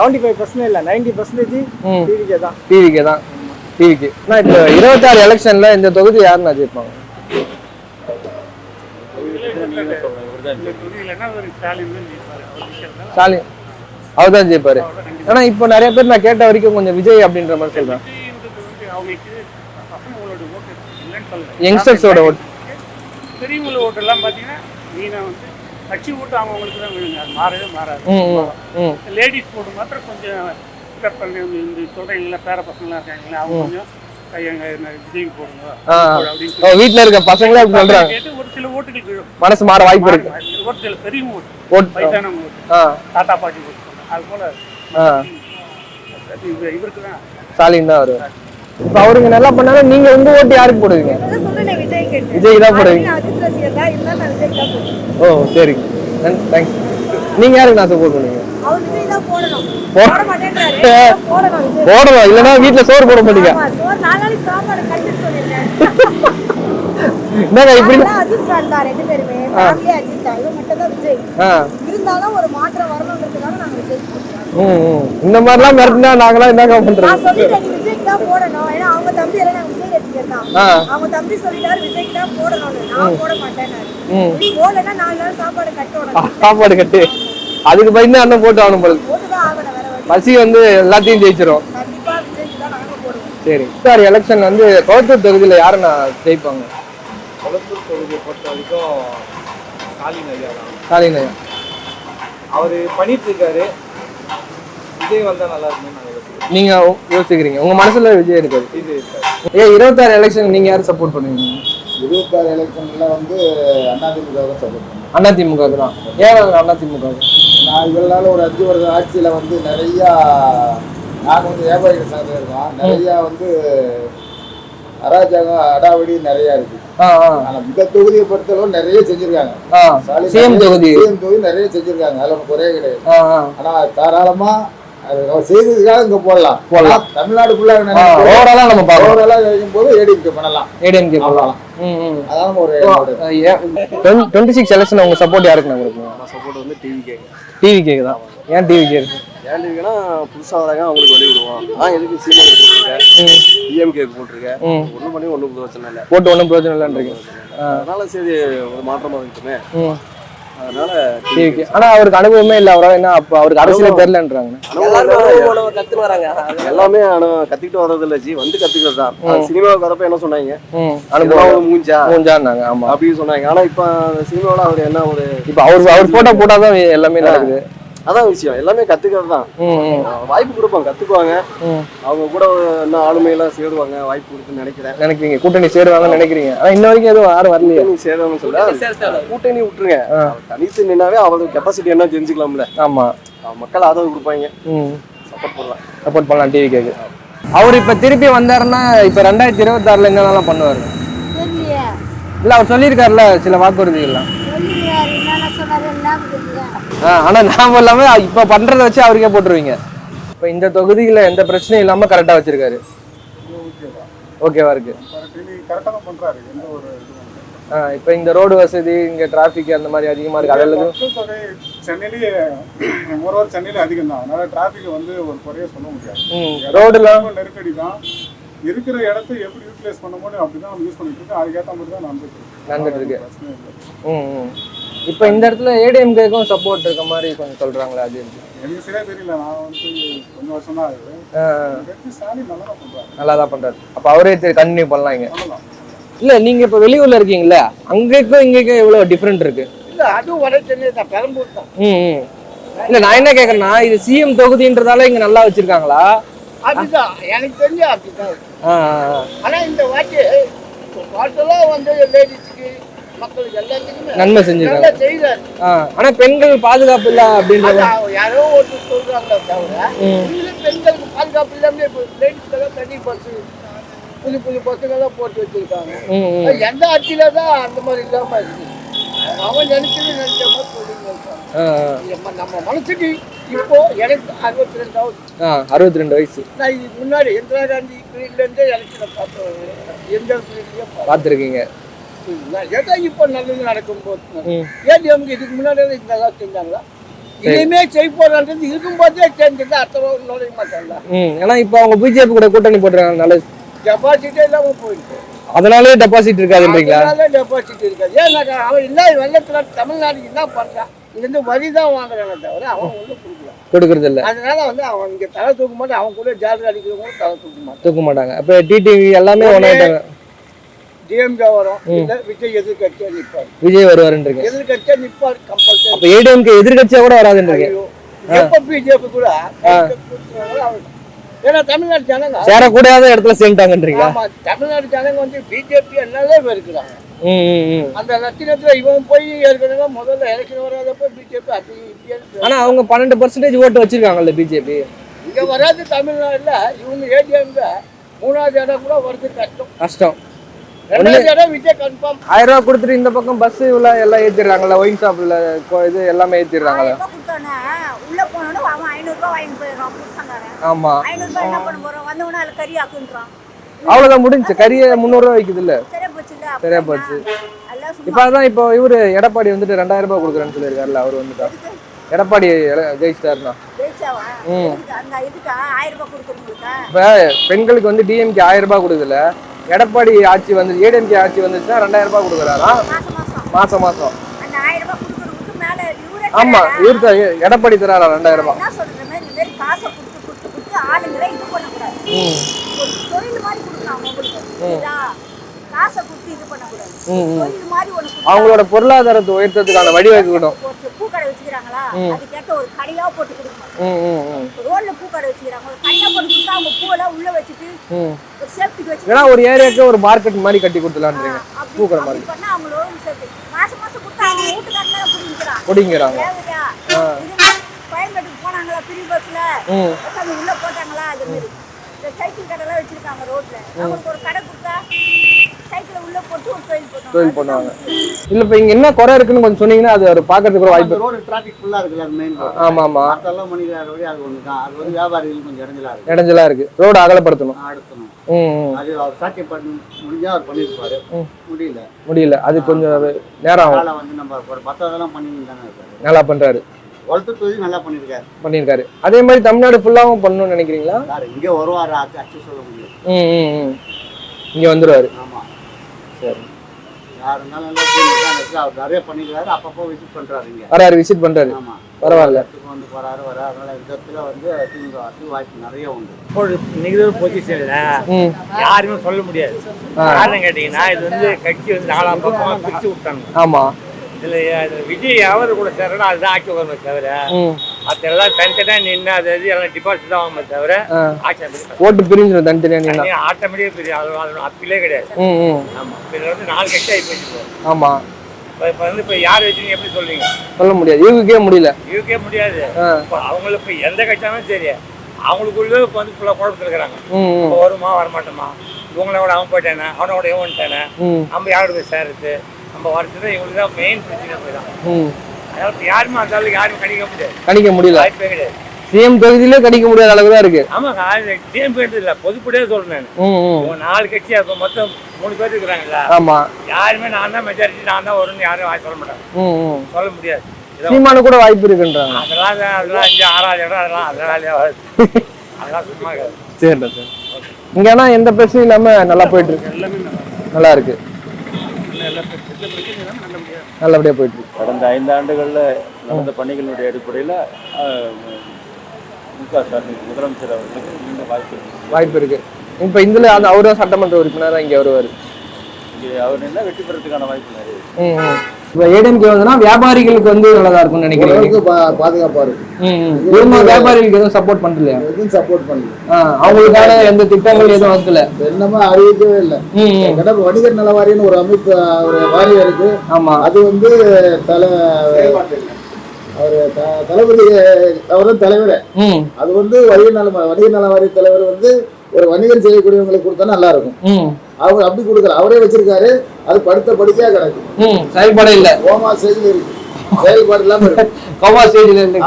C: 75% இல்ல 90% டிவிகே தான்.
A: டிவிகே தான். டிவிகே. இப்போ 26 எலெக்ஷன்ல இந்த தொகுதி யாருன்னா ஜெயிப்பாங்க? ஸ்டாலின் அவர் தான் ஜெயிப்பாரு. ஆனா இப்போ நிறைய பேர் நான் கேட்ட வரைக்கும் கொஞ்சம் விஜய் அப்படின்ற மாதிரி சொல்றேன்.
E: சொல்லலாம்.
A: யங்ஸ்டர்ஸோட ஓட்டு.
E: பெரியவங்கள ஓட்டெல்லாம் பார்த்தீங்கன்னா மெயினாக வந்து கட்சி ஓட்டு அவங்களுக்கு தான் வேணுங்க. அது மாறவே மாறாது. லேடிஸ் ஓட்டு மாத்திரம் கொஞ்சம் பிக்கப் பண்ணி இந்த சொல்கிறீங்களா பேர பசங்களாம் இருக்காங்களா அவங்க கொஞ்சம் விஜய்க்கு போடுங்க அப்படின்னு
A: வீட்டுல இருக்க பசங்களே அப்படி சொல்றாங்க.
E: கேட்டு ஒரு சில ஓட்டுகளுக்கு
A: மனசு மாற வாய்ப்பு இருக்கு.
E: ஒரு சில பெரியவங்க ஓட்டு வயசானவங்க ஓட்டு தாத்தா பாட்டி ஓட்டு அது போல இவருக்கு தான்
A: ஸ்டாலின் தான் வருவார். இப்போ அவருக்கு நல்லா பண்ணாலும் நீங்க உங்க ஓட்டு யாருக்கு போடுவீங்க? விஜய் தான் போடுவீங்க. ஓ சரிங்க, தேங்க்ஸ். நீங்க யாருக்கு நான் சப்போர்ட் பண்ணுவீங்க? போடணும், இல்லைன்னா வீட்டுல சோறு போட மாட்டீங்க. என்னங்க இப்படி இந்த மாதிரிலாம் மிரட்டினா நாங்களாம் என்னங்க பண்றோம்? சாப்பாடு கட்டு அதுக்கு பயந்து அண்ணன் போட்டு ஆகணும் போல. பசி வந்து எல்லாத்தையும் ஜெயிச்சிரும். சரி சார், எலெக்ஷன் வந்து கொளத்தூர் தொகுதியில யாரை நான் ஜெயிப்பாங்க?
C: கொளத்தூர் தொகுதியை பொறுத்த வரைக்கும் ஸ்டாலின் ஐயா தான்.
A: ஸ்டாலின் ஐயா
C: அவர் பண்ணிட்டு இருக்காரு. விஜய் வந்தா நல்லா இருக்குன்னு நான் யோசிக்கிறேன்.
A: நீங்க யோசிக்கிறீங்க, உங்க மனசுல விஜய் இருக்காரு.
C: இது
A: ஏன் 26 எலெக்ஷன் நீங்க யாரும் சப்போர்ட் பண்ணுவீங்க?
H: 26 எலெக்ஷன்ல வந்து அதிமுக தான் சப்போர்ட் பண்ணுவேன்.
A: அதிமுக தான். ஏன் அதிமுக?
H: நான் இவ்வளவு நாள் ஒரு 5 வருஷம் ஆட்சியில வந்து நிறையா நாங்கள் வந்து வியாபாரிகள் சார்ந்து இருக்கோம். நிறையா வந்து அராஜகம் அடாவடி நிறையா இருக்கு. ஆனா இந்த தொகுதியை பொறுத்தளவு நிறைய செஞ்சிருக்காங்க. சிஎம் தொகுதி நிறைய செஞ்சிருக்காங்க. அதுல ஒன்று குறைய கிடையாது. ஆனா தாராளமா செய்ததுக்காக இங்க போடலாம். தமிழ்நாடு ஃபுல்லாக கிடைக்கும் போது ஏடிஎம்கே பண்ணலாம். ஏடிஎம்கே பண்ணலாம். அதான் ஒரு
A: 26 எலெக்ஷன் உங்க சப்போர்ட் யாருக்கு நான் கொடுப்பீங்க?
C: சப்போர்ட் வந்து டிவிகே.
A: டிவிகே தான். ஏன் டிவிகே இருக்கு?
C: ஏன் டிவிகேனா புதுசாக வராங்க, அவங்களுக்கு வழி விடுவோம். எதுக்கு சீமாக்கு போட்டிருக்கேன், டிஎம்கேக்கு போட்டிருக்கேன். ஒன்றும் பண்ணி ஒன்றும் பிரச்சனை இல்லை.
A: போட்டு ஒன்றும் பிரச்சனை இல்லைன்றீங்க.
C: அதனால சரி ஒரு மாற்றமாக இருக்குமே, அதனால
A: டிவிகே. ஆனா அவருக்கு அனுபவமே இல்லை. அவரால் என்ன அப்போ அவருக்கு அரசியல் தெரியலன்றாங்க.
C: கத்துன்னு வராங்க. எல்லாமே கத்துக்கிட்டு வர்றது இல்லை ஜி, வந்து கத்துக்கிறது தான். சினிமாவுக்கு வரப்ப என்ன சொன்னாங்க, அனுபவம் மூஞ்சான்னாங்க. ஆமா அப்படின்னு சொன்னாங்க. ஆனா இப்ப சினிமாவில் அவர் என்ன ஒரு
A: இப்ப அவர் போட்டோ போட்டாதான் எல்லாமே நடக்குது.
C: அதான் விஷயம், எல்லாமே கத்துக்கிறது தான். வாய்ப்பு கொடுப்பாங்க, கத்துக்குவாங்க. அவங்க கூட என்ன ஆளுமையெல்லாம் சேருவாங்க, வாய்ப்பு கொடுத்து நினைக்கிறீங்க. கூட்டணி சேருவாங்கன்னு நினைக்கிறீங்க. ஆனா இன்ன வரைக்கும் எதுவும் யாரும் வரலையே. சேருவாங்கன்னு சொல்ல கூட்டணி விட்டுருங்க, தனித்து நின்னாவே அவங்களுக்கு கெப்பாசிட்டி என்ன தெரிஞ்சுக்கலாம்ல. ஆமா, மக்கள் ஆதரவு கொடுப்பாங்க, சப்போர்ட் பண்ணலாம் டிவிகேக்கு. அவர் இப்ப திருப்பி வந்தாருன்னா இப்ப 2026 என்னென்னலாம் பண்ணுவாரு? இல்ல அவர் சொல்லியிருக்காருல சில வாக்குறுதிகள்லாம். ஆனா நாம இல்லாம இப்ப பண்றதை வச்சு அவருக்கே போட்டுருவீங்க. இப்ப இந்த தொகுதியில எந்த பிரச்சனையும் இல்லாம கரெக்டா வச்சிருக்காரு. ஓகேவா இருக்கு. இப்ப இந்த ரோடு வசதி, இங்க டிராபிக் அந்த மாதிரி அதிகமா இருக்கு. அதெல்லாம்
E: சென்னையிலேயே சென்னையில அதிகம் தான். அதனால டிராபிக் வந்து ஒரு குறைய சொல்ல முடியாது.
A: ரோடுல
E: நெருக்கடி தான். இருக்கிற இடத்த எப்படி யூட்டிலைஸ் பண்ண முடியும் அப்படிதான் நம்ம யூஸ் பண்ணிட்டு இருக்கோம். அதுக்கேற்ற மாதிரி தான் நடந்துட்டு இருக்கு.
A: இப்போ இந்த இடத்துல ஏடிஎம்கேக்கும் சப்போர்ட் இருக்க மாதிரி கொஞ்சம் சொல்றாங்களா? அது
E: எனக்கு சரியா தெரியல. நான் வந்து கொஞ்சம் வருஷம் தான் ஆகுது. ஸ்டாலின் நல்லா தான் பண்றாரு.
A: அப்போ அவரே கண்டினியூ பண்ணலாம். இங்க இல்ல நீங்க இப்ப வெளியூர்ல இருக்கீங்களா, அங்கேக்கும் இங்கேக்கும் எவ்வளவு டிஃபரெண்ட் இருக்கு?
B: இல்ல அதுவும் வட சென்னை தான், பெரம்பூர் தான்.
A: இல்ல நான் என்ன கேக்குறேன்னா, இது சிஎம் தொகுதின்றதால இங்க நல்லா வச்சிருக்காங்களா?
B: அதுதான் எனக்கு தெரிஞ்ச அப்படிதான். ஆனா இந்த வாட்டி வந்து லேடிஸ்க்கு மக்களுக்கு எல்லாத்துக்குமே
A: நன்மை செஞ்சிருக்காங்க, செய்யறாரு. ஆனா பெண்கள் பாதுகாப்பு இல்ல அப்படின்றது
B: யாரோ ஒருத்தர் சொல்றாங்களே தவிர பெண்களுக்கு பாதுகாப்பு இல்லாம லேடிஸ்க்கெல்லாம் தனி பஸ் புது புது பஸ்ஸுங்கெல்லாம் போட்டு வச்சிருக்காங்க. எந்த ஆட்சியில தான் அந்த மாதிரி இல்லாம இருக்கு. அவன் நினைச்சது நினைச்ச மாதிரி சொல்லிட்டு இருக்காங்க. நம்ம மனசுக்கு இப்போ எனக்கு
A: 62 வயசு.
B: நான் இதுக்கு முன்னாடி இந்திரா காந்தி பீரியட்ல இருந்தே எலெக்ஷனை பார்த்தேன். எந்த பீரியட்லயும்
A: பார்த்துருக்கீங்க.
B: ஏதோ இப்போ நல்லது நடக்கும் போது ஏடிஎம்க்கு இதுக்கு முன்னாடி நல்லா செஞ்சாங்களா? இனிமே செய்யப்போறது இருக்கும்போதே செஞ்சுட்டு அத்தனை நுழைய மாட்டாங்களா?
A: ஏன்னா இப்போ அவங்க பிஜேபி கூட கூட்டணி போட்டுருக்காங்க. நல்ல
B: டெபாசிட்டே இல்லாம போயிருக்கு.
A: அதனாலே டெபாசிட் இருக்காதுன்றீங்களா?
B: டெபாசிட் இருக்காது. ஏன்னாக்கா அவன் இல்லை வெள்ளத்துல தமிழ்நாட்டுக்கு என்ன பண்றான், இங்கிருந்து வரி தான் வாங்குறாங்க தவிர அவன் ஒன்றும் கொடுக்குறது இல்லை. அதனால வந்து அவன் இங்க தலை தூக்க மாட்டான். அவன் கூட ஜாதி அடிக்கிறவங்க தலை தூக்க மாட்டாங்க.
A: அப்ப டிடிவி எல்லாமே ஒன்னாயிட்டாங்க.
B: டிஎம்கே வரும் இல்ல விஜய் எதிர்கட்சியா நிற்பார்.
A: விஜய் வருவாருன்றீங்க.
B: எதிர்கட்சியா நிற்பார் கம்பல்சரி.
A: அப்ப ஏடிஎம்கே எதிர்கட்சியா கூட வராதுன்றீங்க.
B: எப்ப பிஜேபி கூட ஏன்னா தமிழ்நாடு ஜனங்க
A: சேரக்கூடாத இடத்துல சேர்ந்துட்டாங்கன்றீங்க.
B: ஆமா, தமிழ்நாடு ஜனங்க வந்து பிஜேபி என்னாலே இருக்கிறாங்க. அந்த லட்சணத்துல இவன் போய் ஏற்கனவே முதல்ல எலெக்ஷன் வராதப்ப பிஜேபி அப்படி இப்படி.
A: ஆனா அவங்க 12% ஓட்டு வச்சிருக்காங்கல்ல பிஜேபி.
B: இங்க வராது தமிழ்நாடுல. இவங்க ஏடிஎம்ல 3வது இடம் கூட வருது கஷ்டம். 2வது இடம் விஜய் கன்ஃபார்ம்.
A: 1000 ரூபாய் கொடுத்துட்டு இந்த பக்கம் பஸ் இவ்வளவு எல்லாம் ஏத்திடுறாங்கல்ல, ஒயின் ஷாப்ல இது எல்லாமே ஏத்திடுறாங்கல்ல.
G: உள்ள போனோட அவன் 500 ரூபாய் வாங்கி போயிடுறான் புருஷங்காரன்.
A: ஆமா,
G: 500 ரூபாய் என்ன பண்ண போறோம், வந்தவன அதுல கறி ஆக்குன்றான்.
A: அவ்வளவுதான் முடிஞ்சு. கறிய 300 ரூபாய் விக்குது இல்ல, சரியா போச்சு. இப்ப அதான் இப்போ இவரு எடப்பாடி வந்துட்டு 2000 ரூபாய் கொடுக்குறேன்னு சொல்லியிருக்காருல்ல, அவர் வந்துட்டா எடப்பாடி ஜெயிச்சிட்டாருன்னா. இப்ப பெண்களுக்கு வந்து டிஎம்கே 1000 ரூபாய் கொடுக்குதுல, எடப்பாடி ஆட்சி வந்து ஏடிஎம்கே ஆட்சி வந்துச்சுன்னா 2000 ரூபாய் கொடுக்குறாரா மாசம் மாசம். ஆமா, இவருக்கு எடப்பாடி தராரா 2000 ரூபாய். அவங்களோட பொருளாதாரத்தை உயர்த்ததுக்கான வழிவகுக்கணும்.
G: பூக்கடை வச்சுக்கிறாங்களா, அதுக்கேற்ற ஒரு கடையா போட்டு கொடுக்கணும். ரோட்ல பூக்கடை வச்சுக்கிறாங்க, ஒரு கடையா போட்டு கொடுத்தா அவங்க பூவெல்லாம் உள்ள வச்சுட்டு ஒரு சேஃப்டிக்கு வச்சு
A: ஏன்னா ஒரு ஏரியாவுக்கு ஒரு மார்க்கெட் மாதிரி கட்டி கொடுத்துலான்றீங்க. பூக்கடை மாதிரி
G: பண்ணா அவங்களோட சேஃப்டி மாசம் மாசம் கொடுத்தா அவங்க வீட்டுக்காரங்க
A: குடிங்கிறாங்க.
G: கோயம்பேட்டுக்கு போனாங்களா ஃப்ரீ பஸ்ல உட்காந்து உள்ள போட்டாங்களா, அது மாதிரி சைக்கிள் கடைலாம் வச்சிருக்காங்க ரோட்ல. அவங்களுக்கு ஒரு கடை கொடுத்தா சைக்கிளை உள்ள போட்டு ஒரு தொழில்
A: பண்ணுவாங்க. இல்ல இப்ப இங்க என்ன குறை இருக்குன்னு கொஞ்சம் சொன்னீங்கன்னா அது ஒரு பாக்கிறதுக்கு ஒரு வாய்ப்பு.
B: ரோடு டிராபிக் ஃபுல்லா இருக்குல்ல, அது மெயின் ரோட்.
A: ஆமா ஆமா,
B: அதெல்லாம் மணிக்கார வழி அது ஒண்ணு தான். அது வந்து வியாபாரிகளுக்கு கொஞ்சம்
A: இடைஞ்சலா இருக்கு. ரோடு அகலப்படுத்தணும்.
B: அது அவர் சாத்தியம் பண்ணி முடிஞ்சா அவர் பண்ணிருப்பாரு.
A: முடியல. அது கொஞ்சம் நேரம் ஆகும்.
B: வந்து நம்ம ஒரு 10 பண்ணிருந்தாங்க.
A: நல்லா பண்றாரு.
B: வளர்த்து தொழில் நல்லா பண்ணிருக்காரு.
A: அதே மாதிரி தமிழ்நாடு ஃபுல்லாவும் பண்ணணும்னு நினைக்கிறீங்களா?
B: இங்க வருவாரு, அச்சு சொல்ல முடியும்.
A: இங்க வந்துருவாரு.
B: ஆமா,
A: சரி.
B: யார் இருந்தாலும் நல்லா அவர் நிறைய பண்ணிருக்காரு. அப்பப்போ விசிட் பண்றாரு. இங்க
A: வராரு, விசிட் பண்றாரு.
B: ஆமா,
A: பரவாயில்ல.
B: வந்து வராரு. அதனால இந்த இடத்துல வந்து திமுக வாய்ப்பு நிறைய உண்டு.
I: நிகழ்வு பொசிஷன்ல யாருமே சொல்ல முடியாது. காரணம் கேட்டீங்கன்னா இது வந்து கட்சி வந்து 4ஆம் பக்கமா பிரிச்சு விட்டாங்க.
A: ஆமா,
I: இதுல விஜய் அவர் கூட சேரணும், அதுதான் ஆட்சி வருமே தவிர அதெல்லாம் தனித்தனியா நின்று அது எல்லாம் டிபாசிட் தான் வாங்குமே தவிர ஆட்சி
A: ஓட்டு பிரிஞ்சிடும். தனித்தனியா
I: ஆட்டோமேட்டிக்கா பிரியும். அப்பீலே கிடையாது. ஆமா, இதுல வந்து 4 கட்சி ஆகி போயிட்டு.
A: ஆமா,
I: இப்ப வந்து இப்ப யார் வச்சுங்க எப்படி சொல்றீங்க?
A: சொல்ல முடியாது. யூகே முடியல.
I: முடியாது. அவங்களுக்கு எந்த கட்சியாலும் சரி அவங்களுக்குள்ள இப்ப வந்து ஃபுல்லா குழப்பத்தில் இருக்கிறாங்க. வருமா வரமாட்டோமா, இவங்களோட அவன் போயிட்டானே, அவனோட இவன் வந்துட்டானே, நம்ம யாரோட போய் சேருது, நம்ம வரது இவங்களுக்கு தான் மெயின் பிரச்சனை போயிடும். அதாவது யாருமே அந்த அளவுக்கு யாரும் கணிக்க முடியல. வாய்ப்பே கிடையாது.
A: சிஎம் தொகுதியிலே கணிக்க முடியாத அளவுக்கு தான் இருக்கு.
I: ஆமா, சிஎம் போயிட்டு இல்ல, பொதுப்படியே சொல்றேன். 4 கட்சியா இப்ப மொத்தம் 3 பேர் இருக்கிறாங்கல்ல. ஆமா, யாருமே நான் தான் மெஜாரிட்டி, நான் தான் வரும்னு யாரும் சொல்ல மாட்டாங்க. சொல்ல முடியாது.
A: சீமானு கூட வாய்ப்பு இருக்குன்றாங்க.
I: அதெல்லாம் 6வது இடம் அதெல்லாம் சும்மா இருக்காது.
A: சரிடா சார். இங்கன்னா எந்த பிரச்சனையும் இல்லாம நல்லா போயிட்டு இருக்கு. நல்லா இருக்கு. நல்லபடியா போயிட்டு இருக்கு.
J: கடந்த 5 ஆண்டுகள்ல நடந்த பணிகளுடைய அடிப்படையில் முதலமைச்சர் அவர்களுக்கு மீண்டும் வாய்ப்பு
A: இருக்கு. இப்ப இதுல அவரும் சட்டமன்ற உறுப்பினராக இங்க வருவாரு.
J: அவர் என்ன வெற்றி பெறதுக்கான வாய்ப்பு நிறைய.
A: இப்ப ஏடிஎம்கே வந்துனா வியாபாரிகளுக்கு வந்து நல்லதா இருக்கும்னு நினைக்கிறீங்க?
H: பாதுகாப்பா இருக்கு.
A: வியாபாரிகளுக்கு எதுவும் சப்போர்ட் பண்ணலையா?
H: எதுவும் சப்போர்ட் பண்ணல.
A: அவங்களுக்கான எந்த திட்டங்கள் எதுவும் வைக்கல.
H: என்னமா அறிவிக்கவே இல்லை. வணிகர் நல வாரியம்னு ஒரு அமைப்பு, ஒரு வாரியம் இருக்கு. ஆமா, அது வந்து தளபதி அவர்தான் தலைவர். அது வந்து வணிகர் நல வாரிய தலைவர் வந்து ஒரு வணிகர் செய்யக்கூடியவங்களுக்கு கொடுத்தா நல்லா இருக்கும். அவர் அப்படி கொடுக்கல, அவரே வச்சிருக்காரு. அது படுத்த படிக்கையா கிடக்கு.
A: செயல்பாடு இல்ல.
H: கோமா ஸ்டேஜ்ல இருக்கு. செயல்பாடு இல்லாம இருக்கு.
A: கோமா ஸ்டேஜ்ல இருக்கு.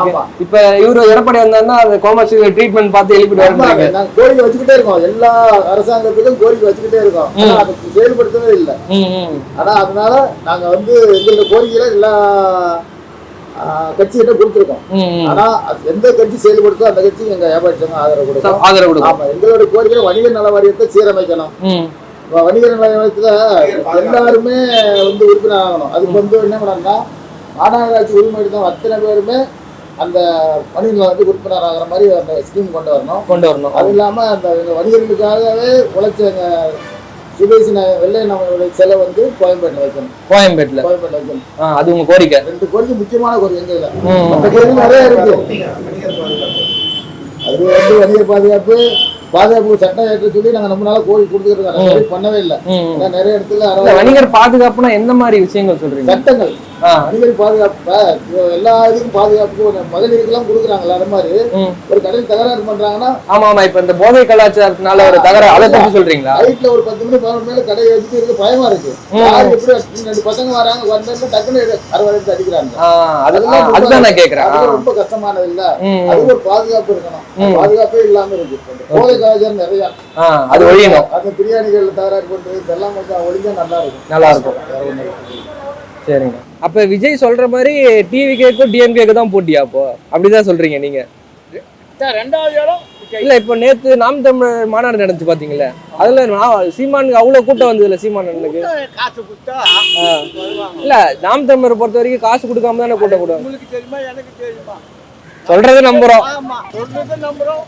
A: இப்ப இவரு எடப்பாடி வந்தாருன்னா அந்த கோமா ஸ்டேஜ் ட்ரீட்மெண்ட் பார்த்து எழுப்பிடுவாங்க.
H: நாங்க கோரிக்கை வச்சுக்கிட்டே இருக்கோம். எல்லா அரசாங்கத்துக்கும் கோரிக்கை வச்சுக்கிட்டே இருக்கோம். ஆனா அதை செயல்படுத்தவே இல்லை. ஆனா அதனால நாங்க வந்து எங்களோட கோரிக்கையில எல்லா கட்சிகிட்ட கொடுத்துருக்கோம். ஆனா எந்த கட்சி செயல்படுத்தோ அந்த கட்சி எங்க வியாபாரி சங்கம் ஆதரவு கொடுக்கும். ஆமா, எங்களோட கோரிக்கை வணிகர் நல வாரியத்தை சீரமைக்கணும். வணிகர் நல வாரியத்துல எல்லாருமே வந்து உறுப்பினர் ஆகணும். அதுக்கு வந்து என்ன பண்ணா மாநகராட்சி உரிமை எடுத்தவங்க அத்தனை பேருமே அந்த வணிகர்கள் வந்து உறுப்பினர் ஆகிற மாதிரி அந்த ஸ்கீம் கொண்டு வரணும். அது இல்லாம அந்த வணிகர்களுக்காகவே உழைச்ச சுதேசி வெள்ளை நம்மளுடைய சிலை வந்து கோயம்பேட்டில் வைக்கணும்.
A: கோயம்பேட்டில் வைக்கணும். அது உங்க கோரிக்கை? 2
H: கோரிக்கை, முக்கியமான கோரிக்கை. எங்க இல்லை மற்ற கோரிக்கை நிறைய இருக்கு. அது வந்து வணிகர் பாதுகாப்பு சட்டம் ஏற்ற சொல்லி நாங்க ரொம்ப நாளா கோரிக்கை கொடுத்துருக்கோம், பண்ணவே இல்லை. நிறைய இடத்துல
A: வணிகர் பாதுகாப்புனா எந்த மாதிரி விஷயங்கள் சொல்றீங்க?
H: சட்டங்கள் வணிகர் பாதுகாப்பு எல்லா இதுக்கும் பாதுகாப்பு மகளிருக்கெல்லாம் கொடுக்குறாங்களா, அது மாதிரி ஒரு கடையில் தகராறு பண்றாங்கன்னா.
A: ஆமா இப்ப இந்த போதை கலாச்சாரத்தினால ஒரு தகராறு, அதை பத்தி சொல்றீங்களா?
H: நைட்ல ஒரு 10 மணி 11 மணி கடையை வச்சுட்டு இருக்க பயமா இருக்கு. யாரு எப்படி 2 பசங்க வராங்க, வந்தா டக்குன்னு அரவணைத்து அடிக்கிறாங்க.
A: அதுதான் நான் கேக்குறேன்.
H: அது ரொம்ப கஷ்டமானது இல்ல. அது ஒரு பாதுகாப்பு இருக்கணும். பாதுகாப்பே இல்லாம இருக்கு. போதை கலாச்சாரம் நிறைய,
A: அது ஒழியணும்.
H: அந்த பிரியாணிகள் தகராறு பண்றது இதெல்லாம் கொஞ்சம் ஒழிஞ்சா நல்லா இருக்கும்.
A: சரிங்க. அப்ப விஜய் சொல்ற மாதிரி டிவிகேக்கும் டிஎம்கேக்கு தான் போட்டியா? அப்போ அப்படிதான் சொல்றீங்க நீங்க?
B: ரெண்டாவது இடம்
A: இல்ல. இப்ப நேத்து நாம் தமிழர் மாநாடு நடந்துச்சு பாத்தீங்களா? அதுல சீமானுக்கு அவ்வளவு கூட்டம் வந்தது இல்ல? சீமான் அண்ணனுக்கு
B: காசு கொடுத்தா
A: இல்ல, நாம் தமிழர் பொறுத்த வரைக்கும் காசு கொடுக்காம தானே கூட்டம் கூடும்.
B: உங்களுக்கு தெரியுமா, எனக்கு தெரியுமா?
A: சொல்றது நம்புறோம்.
B: ஆமா, சொல்றது நம்புறோம்,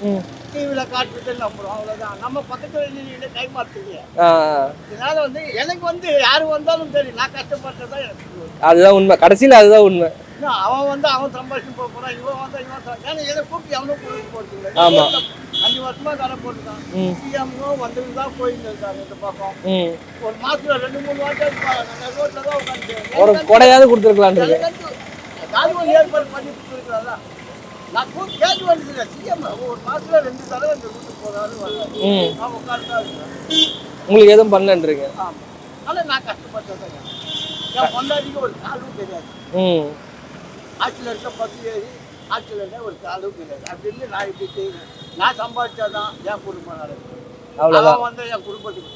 B: டிவில காட்டுறது நம்புறோம், அவ்வளவுதான். நம்ம பக்கத்துல நீங்க கை மாத்துறீங்க. இதனால வந்து எனக்கு வந்து யாரு வந்தாலும் சரி, நான் கஷ்டப்பட்டதா எனக்கு
A: அதுதான் உண்மை. கடைசியில அதுதான் உண்மை.
B: அவன் வந்து அவன் சம்பாதிச்சு போறான், இவன் வந்தா இவன். ஏன்னா எனக்கு கூப்பிட்டு அவனும் கொடுத்து போட்டு.
A: ஆமா,
B: 5 வருஷமா கடை போட்டுருக்கான். சிஎம்மும் வந்துட்டு தான் போயிட்டு இருக்காங்க இந்த பக்கம். ஒரு மாசத்துல 2-3 வாட்டி ரோட்ல தான் உட்காந்து
A: ஒரு கொடையாவது கொடுத்துருக்கலாம்.
B: ஏதாவது ஏற்பாடு பண்ணி கொடுத்துருக்காங்களா? நான் கேட்டு வந்துருக்கேன். சிஎம் ஒரு மாசத்துல 2 தடவை இந்த ரூட்டு போறாரு வரல. நான் உட்காந்துதான் இருக்கேன்.
A: உங்களுக்கு எதுவும் பண்ணலன்றீங்க?
B: ஆமா, ஆனா நான் கஷ்டப்பட்டதான். என் பொண்டாட்டிக்கு ஒரு காலும் தெரியாது. ஆட்சியில் இருக்க பஸ் ஏறி ஆட்சியில் இருக்க ஒரு காலும் தெரியாது. அப்படின்னு நான் இப்படி செய்வேன். நான் சம்பாதிச்சாதான் என் குடும்பம் நடக்கும். அவ்வளோதான் வந்து என் குடும்பத்துக்கு.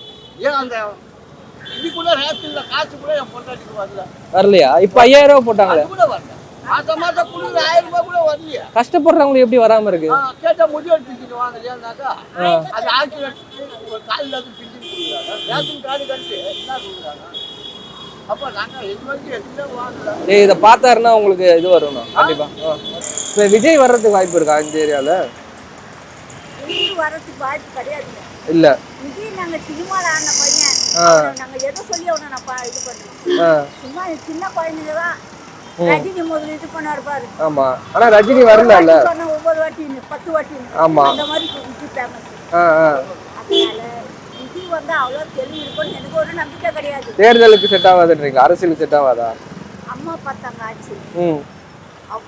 B: ஏன் அந்த இதுக்குள்ள ரேஷன்ல காசு கூட என் பொண்டாட்டிக்கு வரலையா?
A: இப்போ 5000 ரூபா போட்டாங்க,
B: அது கூட வரல. மாசம் கொடுக்குற 1000 ரூபாய் கூட வரலையா?
A: கஷ்டப்படுறவங்களுக்கு எப்படி வராம இருக்கு?
B: கேட்டா முதியோர் பிஞ்சிட்டு வாங்கலையானாக்கா அது ஆட்சியில் ஒரு காலில் அது பிஞ்சு கொடுக்குறாங்க. ரேஷன் கார்டு கட்டு என்ன கொடுக்குறாங்க? அப்ப நாங்க எதுவுமே வாங்கல.
A: இதை பார்த்தாருன்னா உங்களுக்கு இது வரும் கண்டிப்பா. இப்போ விஜய் வர்றதுக்கு வாய்ப்பு இருக்கா இந்த ஏரியால?
G: வரதுக்கு வாய்ப்பு கிடையாது.
A: இல்ல,
G: விஜய் நாங்க சினிமால ஆன பையன், நாங்க எதை சொல்லி அவனை நான் இது பண்றோம். சும்மா சின்ன குழந்தைங்க தான். ரஜினி முதல்ல இது பண்ணாரு பாரு.
A: ஆமா, ஆனா ரஜினி வரல.
G: ஒவ்வொரு வாட்டி 10 வாட்டி அந்த மாதிரி விஜய் ஃபேமஸ். அதனால விஜய் வந்து அவ்வளோ தெளிவு இருக்கும்னு எனக்கு ஒரு நம்பிக்கை கிடையாது.
A: தேர்தலுக்கு செட் ஆகாதுன்றீங்க? அரசியலுக்கு செட் ஆகாதா?
G: அம்மா பார்த்தாங்க ஆச்சு,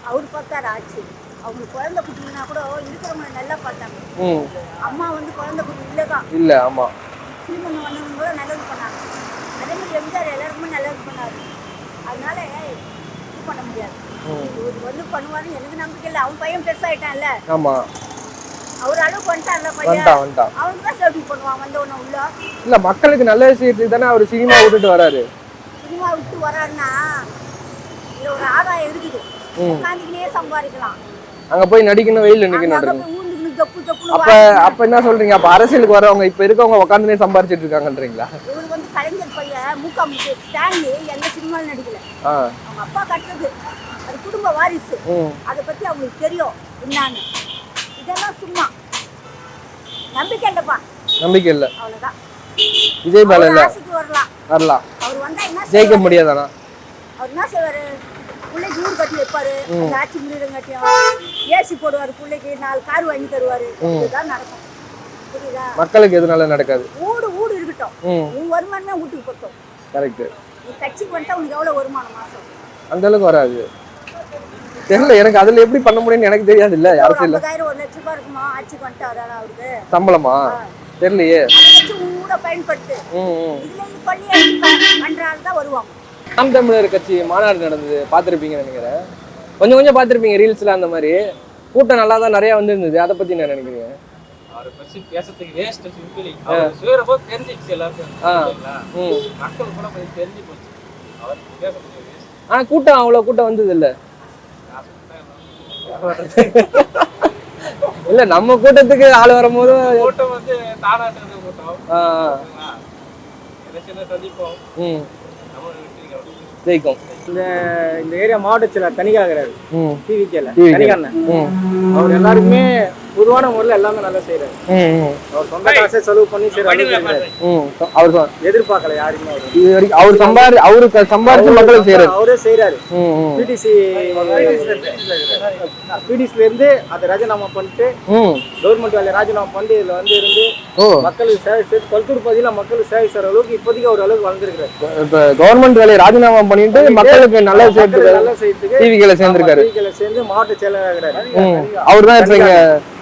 G: அவர் பார்த்தாரு ஆச்சு. அவங்க குழந்தை குட்டிங்கன்னா கூட இருக்கிறவங்க நல்லா பார்த்தாங்க. அம்மா வந்து குழந்தை குட்டி இல்லதான்
A: இல்ல. ஆமா,
G: சீமன் வந்தவங்க கூட நல்லது பண்ணாங்க. அதே மாதிரி எம்ஜிஆர் எல்லாருக்குமே நல்லது பண்ணாரு. அதனால இது பண்ண முடியாது. இவர் வந்து பண்ணுவாருன்னு எனக்கு நம்பிக்கை இல்லை. அவன் பையன் பெருசாயிட்டான்ல.
A: ஆமா,
G: அவர் அளவுக்கு வந்துட்டான்ல பையன். அவனுக்கு தான் சேஃப்டி பண்ணுவான் வந்தவன உள்ள.
A: இல்ல, மக்களுக்கு நல்ல விஷயத்துக்கு தானே அவர் சினிமா விட்டுட்டு வராரு.
G: சினிமா விட்டு வராருன்னா இதுல ஒரு ஆதாயம் இருக்குது. உட்காந்துக்கினே சம்பாதிக்கலாம்.
A: அங்க போய் நடிக்கணும், வெயில நிக்கணும். அப்ப என்ன சொல்றீங்க? அப்ப அரசியலுக்கு வரவங்க இப்ப இருக்கவங்க உட்காந்துனே சம்பாதிச்சிட்டு இருக்காங்கன்றீங்களா?
G: இவருக்கு வந்து கலைஞர் பையன் மூக்காமுக்கு ஸ்டான்லி எந்த சினிமாவில் நடிக்கல. அவங்க அப்பா கட்டுறது அது குடும்ப வாரிசு. அதை பத்தி அவங்களுக்கு தெரியும் என்னன்னு. இதெல்லாம் சும்மா நம்பிக்கை இல்லப்பா. நம்பிக்கை இல்ல, அவ்வளவுதான்.
A: விஜய் பால இல்ல,
G: வரலாம். அவர் வந்தா என்ன
A: ஜெயிக்க முடியாதானா?
G: அவர் என்ன செய்வாரு? பிள்ளைக்கு ஊர் கட்டி வைப்பாரு. அந்த ஆட்சி முடியும் கட்டியும் ஏசி போடுவாரு. பிள்ளைக்கு 4 கார் வாங்கி தருவாரு. இதுதான் நடக்கும். புரியுதா?
A: மக்களுக்கு எதுனால நடக்காது?
G: ஊடு இருக்கட்டும். உன் வருமானமே வீட்டுக்கு பொறுத்தோம்.
A: கரெக்ட்.
G: நீ கட்சிக்கு வந்துட்டா உனக்கு எவ்வளவு வருமானம் மாசம்?
A: அந்த அளவுக்கு வராது. தெரியல எனக்கு. அதுல எப்படி பண்ண முடியும்னு எனக்கு தெரியாது. இல்ல அரசியல்
G: 50,000 1 லட்சம் ரூபாய் இருக்குமா ஆட்சிக்கு வந்துட்டாரு அவருக்கு
A: சம்பளமா? தெரியலையே.
G: ஊட பயன்படுத்து. இதுல இது பண்ணி பண்றால தான் வருவாங்க.
A: நாம் தமிழர் கட்சி மாநாடு நடந்தது, பார்த்துருப்பீங்கன்னு நினைக்கிறேன். கொஞ்சம் பார்த்துருப்பீங்க ரீல்ஸ்ல. அந்த மாதிரி கூட்டம் நல்லா தான் நிறைய வந்துருந்தது. அதை பத்தி என்ன நினைக்கிறீங்க?
J: அவரை பத்தி பேசுறதுக்கு வேஸ்ட் சிம்பிளி. அவர் சுயர போது தெரிஞ்சிச்சு எல்லாருக்கும். மக்கள் கூட போய் தெரிஞ்சு போச்சு. அவர் பேசுறதுக்கு வேஸ்ட்.
A: ஆனா கூட்டம் அவ்வளவு கூட்டம் வந்தது இல்ல. இல்ல, நம்ம கூட்டத்துக்கு ஆள் வரும்போது
J: கூட்டம் வந்து தானாட்டு கூட்டம். சந்திப்போம்
A: ஜெயிக்கும்.
C: இந்த ஏரியா மாவட்டத்தில் தனிக்காகிறாரு டிவிக்கேல தனிக்காரன். அவர் எல்லாருக்குமே பொதுவான முறையில் எல்லாமே நல்லா செய்யறாரு. அவர் சொந்த காசை செலவு பண்ணி அவர் எதிர்பார்க்கல யாருமே.
A: இது வரைக்கும் அவருக்கு சம்பாதிச்சு மக்களுக்கு செய்யறாரு.
C: அவரே செய்யறாரு. பிடிசில இருந்து அதை ராஜினாமா பண்ணிட்டு கவர்மெண்ட் வேலையை ராஜினாமா பண்ணி இதுல வந்து இருந்து மக்களுக்கு சேவை செய்து கொளத்தூர் பகுதியில மக்களுக்கு சேவை செய்யற அளவுக்கு இப்போதைக்கு ஒரு அளவுக்கு வளர்ந்துருக்காரு.
A: இப்ப கவர்மெண்ட் வேலையை ராஜினாமா பண்ணிட்டு மக்களுக்கு நல்லா செய்யறதுக்கு டிவிகளை சேர்ந்திருக்காரு.
C: சேர்ந்து மாவட்ட செயலாளர்.
A: அவர் தான் இப்ப இங்க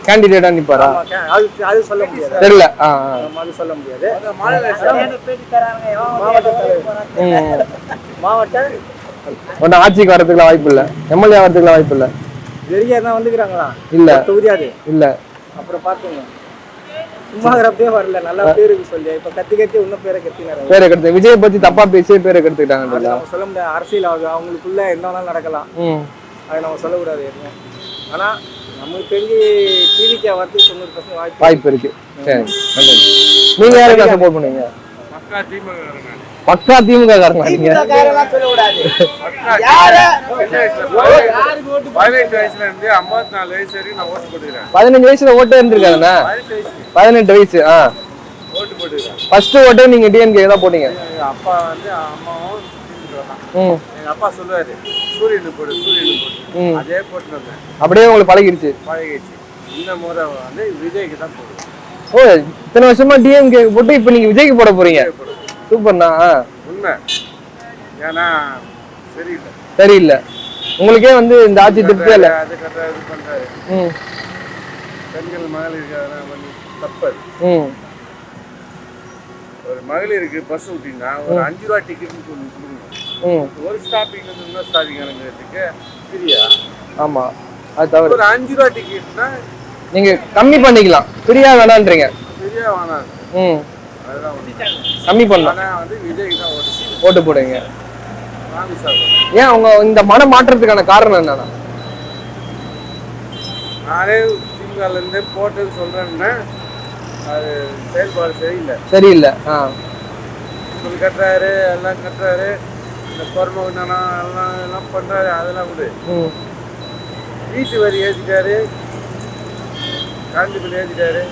A: கேண்டிடேட்டா நிப்பாரா?
C: அது சொல்ல முடியாது.
A: தெரியல.
C: அது சொல்ல முடியாது. மாவட்ட
A: ஒன்னும் ஆட்சிக்கு வரதுக்குலாம் வாய்ப்பு இல்ல, எம்எல்ஏ வரதுக்குலாம் வாய்ப்பு இல்ல.
C: வெளியே தான் வந்துக்கிறாங்களா?
A: இல்ல
C: தொகுதியாது
A: இல்ல.
C: அப்புறம் பாத்துங்க சும்மா இருக்கிறப்பே வரல. நல்லா பேருக்கு சொல்லி இப்ப கத்தி இன்னும் பேரை கத்தினாரு.
A: பேரை கெடுத்து விஜய் பத்தி தப்பா பேசியே பேரை கெடுத்துக்கிட்டாங்க.
C: நம்ம சொல்ல முடியாது. அரசியல் அவங்களுக்குள்ள என்ன வேணாலும் நடக்கலாம். அதை நம்ம சொல்லக்கூடாது எதுவும். ஆனா நமக்கு தெரிஞ்சு டிவிக்கு வரது 90% வாய்ப்பு இருக்கு.
A: சரி, நீங்க யாருக்கு சப்போர்ட் பண்ணுவீங்க? பக்கா திமுக காரங்க. நீங்க
K: 18 வயசுல இருந்து 54 வயசு வரைக்கும் நான் ஓட்டு போட்டுக்கிறேன்.
A: 15 வயசுல ஓட்டே இருந்திருக்காருண்ணா. 18 வயசு.
K: ஓட்டு போட்டுக்கிறேன்.
A: ஃபர்ஸ்ட் ஓட்டே நீங்க டிஎம்கே தான் போட்டீங்க.
K: அப்பா வந்து அம்மாவும் எங்க அப்பா சொல்லுவாரு சூரியனு போடு அதே போட்டு வந்தேன்.
A: அப்படியே உங்களுக்கு பழகிடுச்சு.
K: இந்த முறை வந்து விஜய்க்கு தான் போடுவேன்.
A: ஓ, இத்தனை வருஷமா டிஎம்கே போட்டு இப்ப நீங்க விஜய்க்கு போட போறீங்க. சூப்பர்ண்ணா. உண்மை.
K: ஏன்னா
A: சரியில்லை உங்களுக்கே வந்து இந்த ஆட்சி திருப்தியா இல்ல.
K: அது கரெக்டா இது பண்றாரு. பெண்கள் மகளிருக்கு பண்ணி தப்பது. ஒரு மகளிருக்கு பஸ் விட்டீங்கன்னா ஒரு 5 ரூபா டிக்கெட் கொடுக்கணும். ஒரு ஸ்டாப்பிங் வந்து இன்னொரு ஸ்டாப்பிங் இறங்குறதுக்கு ஃப்ரீயா?
A: ஆமா, அது தவிர
K: ஒரு 5 ரூபா டிக்கெட்னா
A: நீங்க கம்மி பண்ணிக்கலாம். ஃப்ரீயா வேணான்றீங்க?
K: ஃப்ரீயா வேணாம். அதுதான்
A: கம்மி பண்ணலாம்.
K: ஆனா வந்து விஜய்க்கு தான்
A: ஓட்டு போடுங்க. ஏன் அவங்க இந்த மன மாற்றத்துக்கான காரணம் என்னன்னா?
K: நானே திமுகல இருந்து போட்டது சொல்றேன்னா அது செயல்பாடு சரியில்லை. ஸ்கூல் கட்டுறாரு, எல்லாம் கட்டுறாரு, இந்த பொறுமை எல்லாம் பண்றாரு. அதெல்லாம் விடு. வீட்டு வரி ஏற்றிட்டாரு, கரண்ட் பில் ஏற்றிட்டாரு,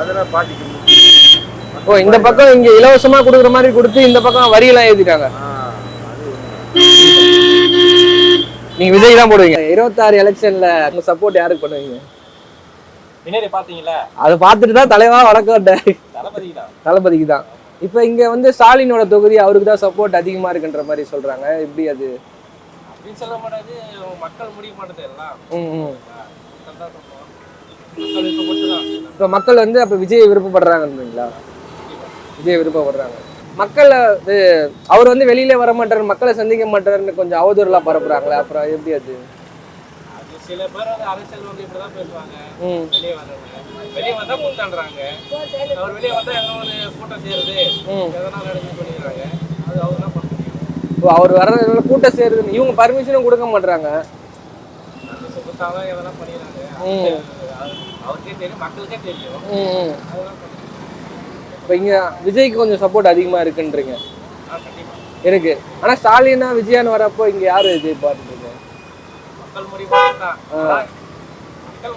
K: அதெல்லாம் பாதிக்க முடியும்.
A: ஓ, இந்த பக்கம் இங்க இலவசமா கொடுக்குற மாதிரி கொடுத்து இந்த பக்கம் வரியெல்லாம் ஏற்றிட்டாங்க. நீங்க விஜய் தான் போடுவீங்க. 26 எலெக்ஷன்ல உங்க சப்போர்ட் யாருக்கு பண்ணுவீங்க?
J: பின்னாடி பாத்தீங்களா?
A: அதை பார்த்துட்டு தான் தலைவா வணக்கம். தளபதிக்கு தான். இப்ப இங்க வந்து ஸ்டாலினோட தொகுதி அவருக்கு தான் சப்போர்ட் அதிகமா இருக்குன்ற மாதிரி சொல்றாங்க. எப்படி அது?
J: அப்படின்னு சொல்ல மாட்டாது. மக்கள் முடிய மாட்டது எல்லாம்.
A: இப்ப மக்கள் வந்து அப்ப விஜய் விருப்பப்படுறாங்கன்றீங்களா? விஜய் விருப்பப்படுறாங்க. மக்கள் அவர் வந்து வெளியில வர மாட்டாரு, மக்களை சந்திக்க மாட்டாருன்னு கொஞ்சம் அவதூறுலாம் பரப்புறாங்களே, அப்புறம் எப்படி அது?
J: சில பேர் வந்து அரசியல் வந்து இப்படிதான் பேசுவாங்க. வெளியே வந்தா கூட்டாடுறாங்க. அவர் வெளியே வந்தா என்ன ஒரு கூட்டம் சேருது, எதனால நடந்து பண்ணிடுறாங்க. அது அவர் தான் பண்ண முடியும்.
A: அவர் வர்றதுனால கூட்டம் சேருது. இவங்க பர்மிஷனும் கொடுக்க மாட்டாங்க.
J: கொடுத்தாதான் எதனா பண்ணிடுறாங்க. அவருக்கே தெரியும், மக்களுக்கே தெரியும்.
A: இப்போ இங்க விஜய்க்கு கொஞ்சம் சப்போர்ட் அதிகமா இருக்குன்றீங்க? இருக்கு. ஆனா ஸ்டாலினா விஜயான்னு வரப்போ இங்க யாரு விஜய் பார்த்துட்டு?
J: மக்கள்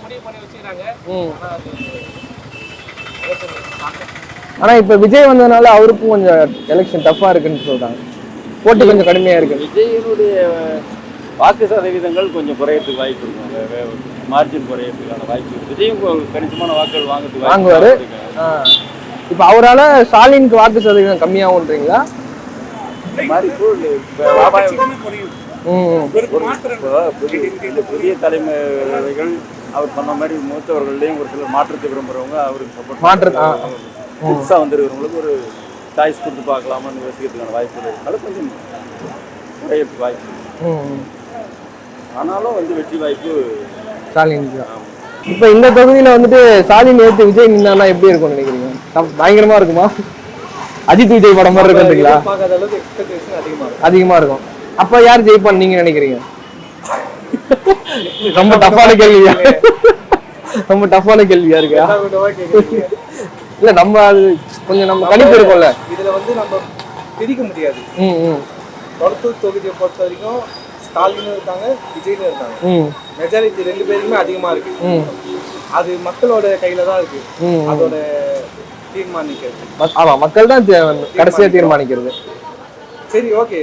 J: முடிவு பண்ணி வச்சுக்கிறாங்க.
A: ஆனா இப்ப விஜய் வந்ததுனால அவருக்கும் கொஞ்சம் எலெக்ஷன் டஃபா இருக்குன்னு சொல்றாங்க. போட்டி கொஞ்சம் கடுமையா இருக்கு.
L: விஜயினுடைய வாக்கு சதவீதங்கள் கொஞ்சம் குறையறதுக்கு வாய்ப்பு இருக்கும். மார்ஜின் குறையறதுக்கான வாய்ப்பு இருக்கு. விஜயும் கணிசமான வாக்குகள்
A: வாங்குவாரு. இப்ப அவரால ஸ்டாலினுக்கு வாக்கு சதவீதம் கம்மியாகும்ன்றீங்களா?
L: புதிய தலைமுறைகள் அவர் பண்ண மாதிரி மூத்தவர்களையும் ஒரு சில மாற்றத்தை விரும்புறவங்க அவருக்கு சப்போர்ட் புதுசாக வந்துருக்கிறவங்களுக்கு ஒரு சாய்ஸ் கொடுத்து பார்க்கலாமான்னு யோசிக்கிறதுக்கான வாய்ப்பு இருக்கிறதுனால கொஞ்சம் குறையறதுக்கு வாய்ப்பு. ஆனாலும் வந்து வெற்றி வாய்ப்பு ஸ்டாலின்.
A: இப்ப இந்த தொகுதியில வந்துட்டு ஸ்டாலின் ஏற்று விஜய் நின்னா எப்படி இருக்கும்னு நினைக்கிறீங்க? பயங்கரமா இருக்குமா? அஜித் விஜய் படம் மாதிரி இருக்குன்றீங்களா? அதிகமா இருக்கும். அப்ப யார் ஜெயிப்பான்னு நீங்க நினைக்கிறீங்க? ரொம்ப டஃப்பான கேள்வியா? ரொம்ப டஃப்பான கேள்வியா இருக்கா? இல்ல நம்ம அது கொஞ்சம் நம்ம கணிப்பு இருக்கும்ல.
C: இதுல வந்து நம்ம பிரிக்க முடியாது. கொளத்தூர் தொகுதியை பொறுத்த வரைக்கும் ஸ்டாலினும் இருக்காங்க, விஜயும் இருக்காங்க. மெஜாரிட்டி 2 பேருக்குமே அதிகமா இருக்கு.
J: அது மக்களோட கையில தான் இருக்கு அதோட தீர்மானிக்கிறது.
A: ஆமா, மக்கள் தான் கடைசியா தீர்மானிக்கிறது.
J: சரி, ஓகே,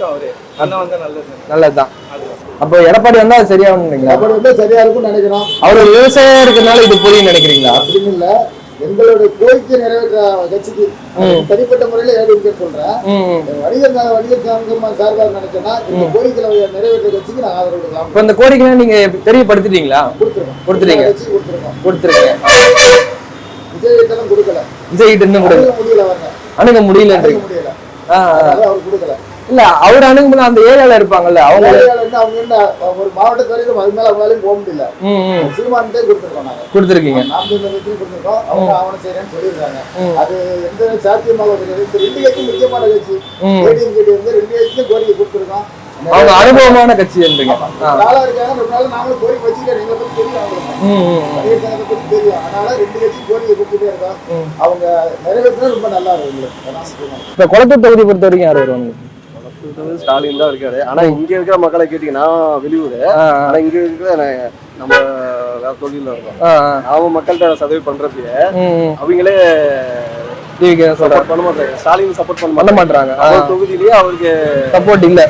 J: அவரு அண்ணா வந்தா
A: நல்லதுதான். அப்போ எடப்பாடி வந்தா அது சரியா நினைக்கிறீங்களா?
H: எடப்பாடி வந்தா சரியா இருக்கும்னு நினைக்கிறோம்.
A: அவர் ஒரு விவசாயம் இருக்கிறதுனால இது புரியும் நினைக்கிறீங்களா?
H: அப்படின்னு இல்ல, எங்களுடைய கோரிக்கை நிறைவேற்ற கட்சிக்கு தனிப்பட்ட முறையில ஏடிஎம்கே சொல்றேன். வணிகர் சார்பாக நினைச்சேன்னா இந்த கோரிக்கைகளை நிறைவேற்ற கட்சிக்கு நான் ஆதரவு கொடுக்கலாம்.
A: இப்போ இந்த கோரிக்கை நீங்க தெரியப்படுத்திட்டீங்களா? கொடுத்துருக்கீங்க.
H: விஜய் கிட்ட கொடுக்கல.
A: விஜய் கிட்ட இன்னும்
H: முடியல,
A: அணுக முடியல.
H: அவர் கொடுக்கல.
A: இல்ல, அவர் அணுகும்போது அந்த ஏரியால இருப்பாங்கல்ல, அவங்க
H: என்ன ஒரு மாவட்டத்து வரைக்கும் அது மேல அவங்களாலையும் போக முடியல. சீமான்ட்டே கொடுத்துருக்கோம். நாங்க கொடுத்துருக்கீங்க. கொடுத்துருக்கோம். அவங்க ஆவணம் செய்யறேன்னு சொல்லியிருக்காங்க. அது எந்த சாத்தியமாக இந்த 2 கட்சி முக்கியமான கட்சி. ஏடிஎம்கே வந்து 2 கட்சியும் கோரிக்கை கொடுத்துருக்கோம்.
A: அவங்க அனுபவமான கட்சி இருக்காங்க.
H: நாளா இருக்காங்க. ஒரு நாள் நாங்களும் கோரிக்கை வச்சுக்கிறேன். எங்களை பத்தி தெரியும், அவங்களுக்கு பத்தி தெரியும். அதனால 2 கட்சியும் கோரிக்கை கொடுத்துட்டே இருக்கோம். அவங்க நிறைவேற்றினா ரொம்ப நல்லா இருக்கும்.
A: இப்ப குளத்தூர் தொகுதி பொறுத்த வரைக்கும் யார் வருவாங்க?
M: ஸ்டாலின் தான் இருக்காரு. ஆனா இங்க இருக்கிற மக்களை கேட்டீங்கன்னா வெளியூர், ஆனா இங்க இருக்கிற நம்ம வேற தொழில இருக்கோம். அவங்க மக்கள்கிட்ட சர்வே பண்றப்ப அவங்களே சப்போர்ட் பண்ண மாட்டாங்க. ஸ்டாலின் சப்போர்ட் பண்ண மாட்டாங்க. அவர் தொகுதியிலேயே அவருக்கு சப்போர்ட் இல்ல.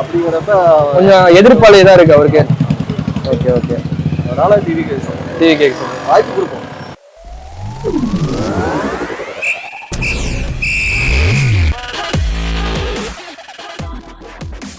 M: அப்படிங்கிறப்ப
A: கொஞ்சம் எதிர்ப்பாளி தான் இருக்கு அவருக்கு. Okay okay.
M: அதனால டிவி கேஸ் வாய்ப்பு கொடுப்போம்.